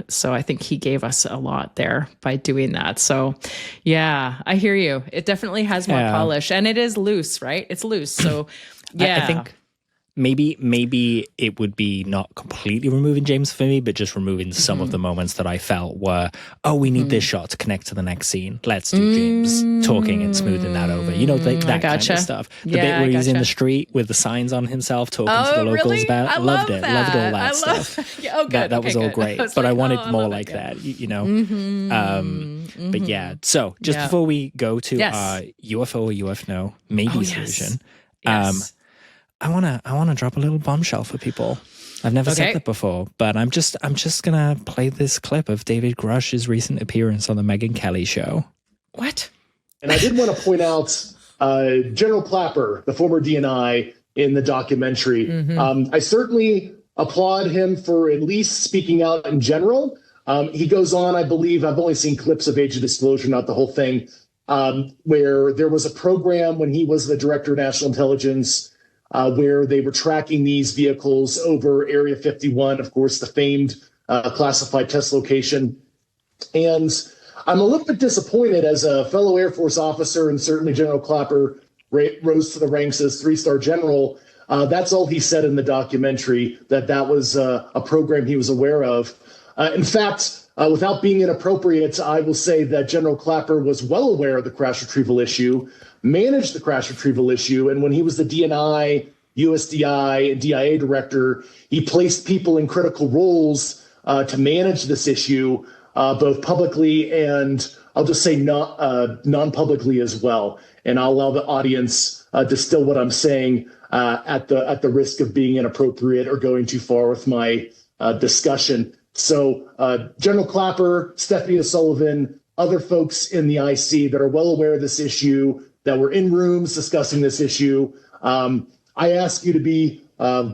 so I think he gave us a lot there by doing that. So yeah, I hear you. It definitely has more polish, and it is loose, right? It's loose. So yeah. I think maybe it would be not completely removing James for me, but just removing some of the moments that I felt were, oh, we need this shot to connect to the next scene. Let's do James talking and smoothing that over. You know, that kind of stuff. The bit where he's in the street with the signs on himself talking to the locals about. I loved love it. That. Loved all that stuff. Good. That was all great. But I wanted more like that, you know. But yeah, so just before we go to our UFO or UFno maybe solution, Yes. I wanna drop a little bombshell for people. I've never said that before, but I'm just gonna play this clip of David Grusch's recent appearance on the Megyn Kelly show. What? And I did want to point out General Clapper, the former DNI, in the documentary. I certainly applaud him for at least speaking out in general. He goes on, I believe, I've only seen clips of Age of Disclosure, not the whole thing, where there was a program when he was the Director of National Intelligence where they were tracking these vehicles over Area 51, of course, the famed classified test location. And I'm a little bit disappointed as a fellow Air Force officer, and certainly General Clapper rose to the ranks as 3-star general. That's all he said in the documentary, that was a program he was aware of. In fact, without being inappropriate, I will say that General Clapper was well aware of the crash retrieval issue, managed the crash retrieval issue, and when he was the DNI, USDI, and DIA director, he placed people in critical roles to manage this issue, both publicly and I'll just say non-publicly as well. And I'll allow the audience distill what I'm saying at the risk of being inappropriate or going too far with my discussion. So General Clapper, Stephanie O'Sullivan, other folks in the IC that are well aware of this issue, that were in rooms discussing this issue, I ask you to be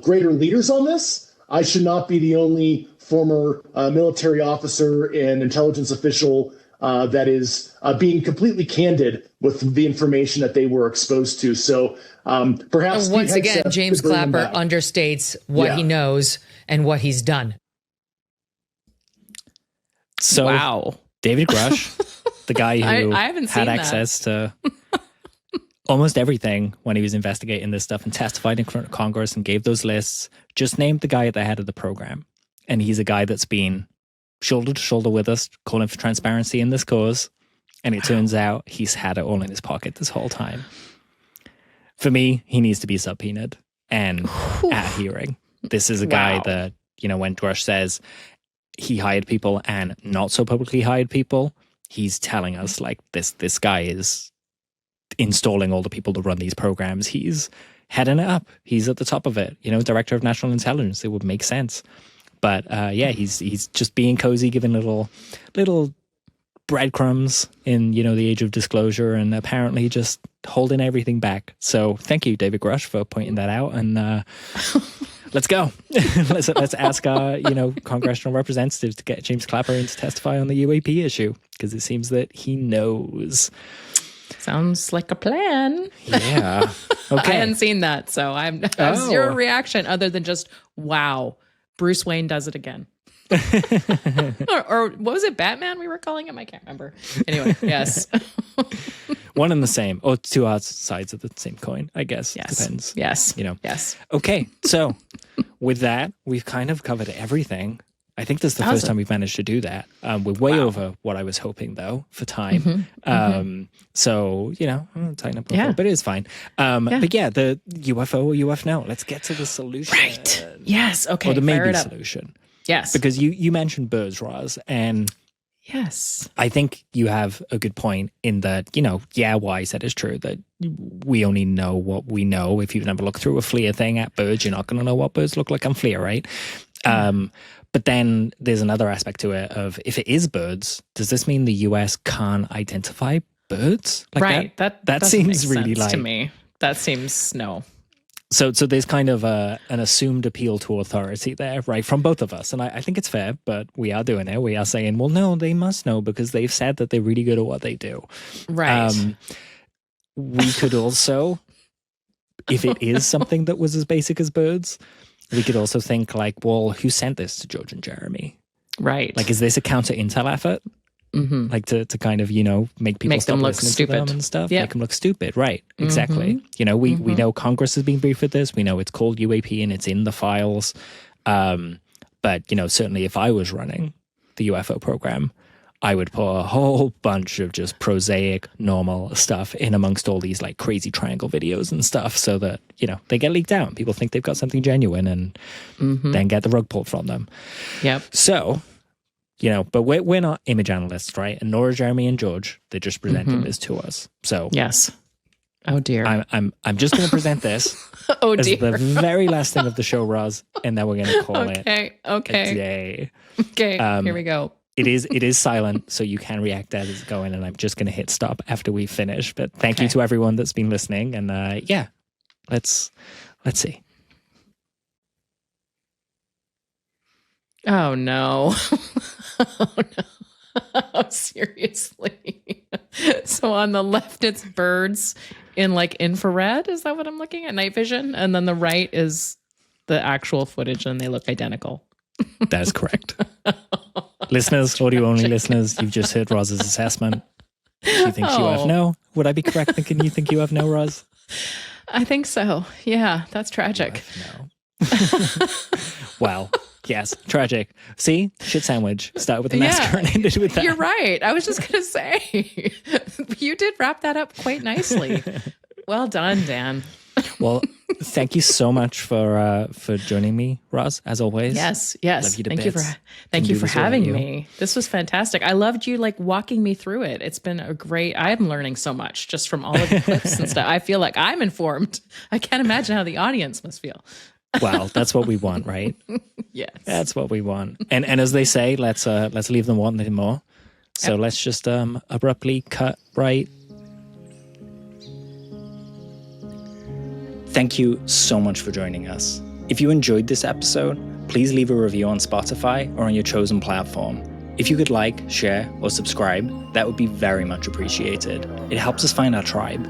greater leaders on this. I should not be the only former military officer and intelligence official that is being completely candid with the information that they were exposed to. So perhaps... And once again, James Clapper understates what he knows and what he's done. So, wow. David Grusch, the guy who I haven't had seen access to almost everything when he was investigating this stuff and testified in front of Congress and gave those lists, just named the guy at the head of the program. And he's a guy that's been shoulder to shoulder with us, calling for transparency in this cause. And it turns out he's had it all in his pocket this whole time. For me, he needs to be subpoenaed and at a hearing. This is a guy that, you know, when Grusch says he hired people and not so publicly hired people, he's telling us like this guy is installing all the people to run these programs. He's heading it up. He's at the top of it. You know, Director of National Intelligence. It would make sense. But yeah, he's just being cozy, giving little breadcrumbs in, you know, the age of disclosure, and apparently just holding everything back. So thank you, David Grusch, for pointing that out. And let's go. let's ask our, you know, congressional representatives to get James Clapper in to testify on the UAP issue, because it seems that he knows. Sounds like a plan. Yeah. Okay. I hadn't seen that, so I'm zero reaction other than just, wow, Bruce Wayne does it again. or what was it, Batman we were calling him? I can't remember. Anyway, yes. One and the same, or two sides of the same coin, I guess. Yes. Depends. Yes. Yes. Okay. So with that, we've kind of covered everything. I think this is the first time we've managed to do that. We're way over what I was hoping, though, for time. So, tighten up a little, but it is fine. But yeah, the UFO or UFno, let's get to the solution. Right. Yes. Okay. Or the maybe solution. Yes. Because you mentioned birds, Roz, and yes, I think you have a good point in that, what I said is true, that we only know what we know. If you've never looked through a FLIR thing at birds, you're not going to know what birds look like on FLIR, right? But then there's another aspect to it of, if it is birds, does this mean the US can't identify birds? Like right. That seems make really sense to me. That seems no. So there's kind of an assumed appeal to authority there, right, from both of us. And I think it's fair, but we are doing it. We are saying, well, no, they must know because they've said that they're really good at what they do. Right. We could also, if it is something that was as basic as birds, we could also think like, well, who sent this to George and Jeremy? Right. Like, is this a counter intel effort? Like to kind of, make people stop them look listening stupid to them and stuff. Yep. Make them look stupid. Right. Exactly. We know Congress has been briefed with this. We know it's called UAP and it's in the files. But, certainly if I was running the UFO program, I would put a whole bunch of just prosaic, normal stuff in amongst all these like crazy triangle videos and stuff so that, they get leaked out. People think they've got something genuine and then get the rug pulled from them. Yep. So, but we're not image analysts, right? And nor are Jeremy and George. They're just presenting this to us. So yes. Oh dear. I'm just going to present this as the very last thing of the show, Roz, and then we're going to call it a day. Okay. Here we go. It is silent, so you can react as it's going, and I'm just going to hit stop after we finish. But thank you to everyone that's been listening, and let's see. Oh no. Oh no. Oh, seriously. So on the left it's birds in like infrared, is that what I'm looking at? Night vision, and then the right is the actual footage and they look identical. That is correct. Listeners, audio-only listeners, you've just heard Roz's assessment. She thinks UFno. Would I be correct thinking you think UFno, Roz? I think so. Yeah, that's tragic. Well, yes, tragic. See? Shit sandwich. Started with the massacre and ended with that. You're right. I was just going to say, you did wrap that up quite nicely. Well done, Dan. Well, thank you so much for joining me, Roz, as always. Yes. Love you to Thank bits. you for having me. This was fantastic. I loved you like walking me through it. It's been I'm learning so much just from all of the clips and stuff. I feel like I'm informed. I can't imagine how the audience must feel. Wow, that's what we want, right? Yes. That's what we want. And as they say, let's leave them wanting more. So let's just abruptly cut right. Thank you so much for joining us. If you enjoyed this episode, please leave a review on Spotify or on your chosen platform. If you could like, share, or subscribe, that would be very much appreciated. It helps us find our tribe.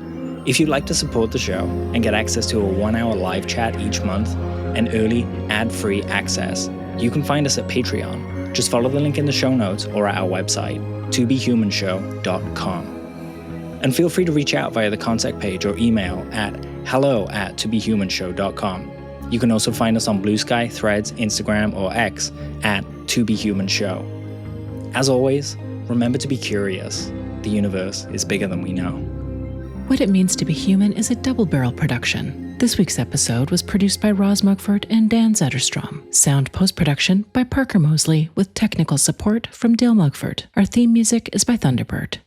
If you'd like to support the show and get access to a 1-hour live chat each month and early ad-free access, you can find us at Patreon. Just follow the link in the show notes or at our website, tobehumanshow.com. And feel free to reach out via the contact page or email at hello@tobehumanshow.com. You can also find us on Blue Sky, Threads, Instagram, or X at tobehumanshow. As always, remember to be curious. The universe is bigger than we know. What It Means to Be Human is a double-barrel production. This week's episode was produced by Roz Mugford and Dan Zetterstrom. Sound post-production by Parker Mosley with technical support from Dale Mugford. Our theme music is by Thunderbird.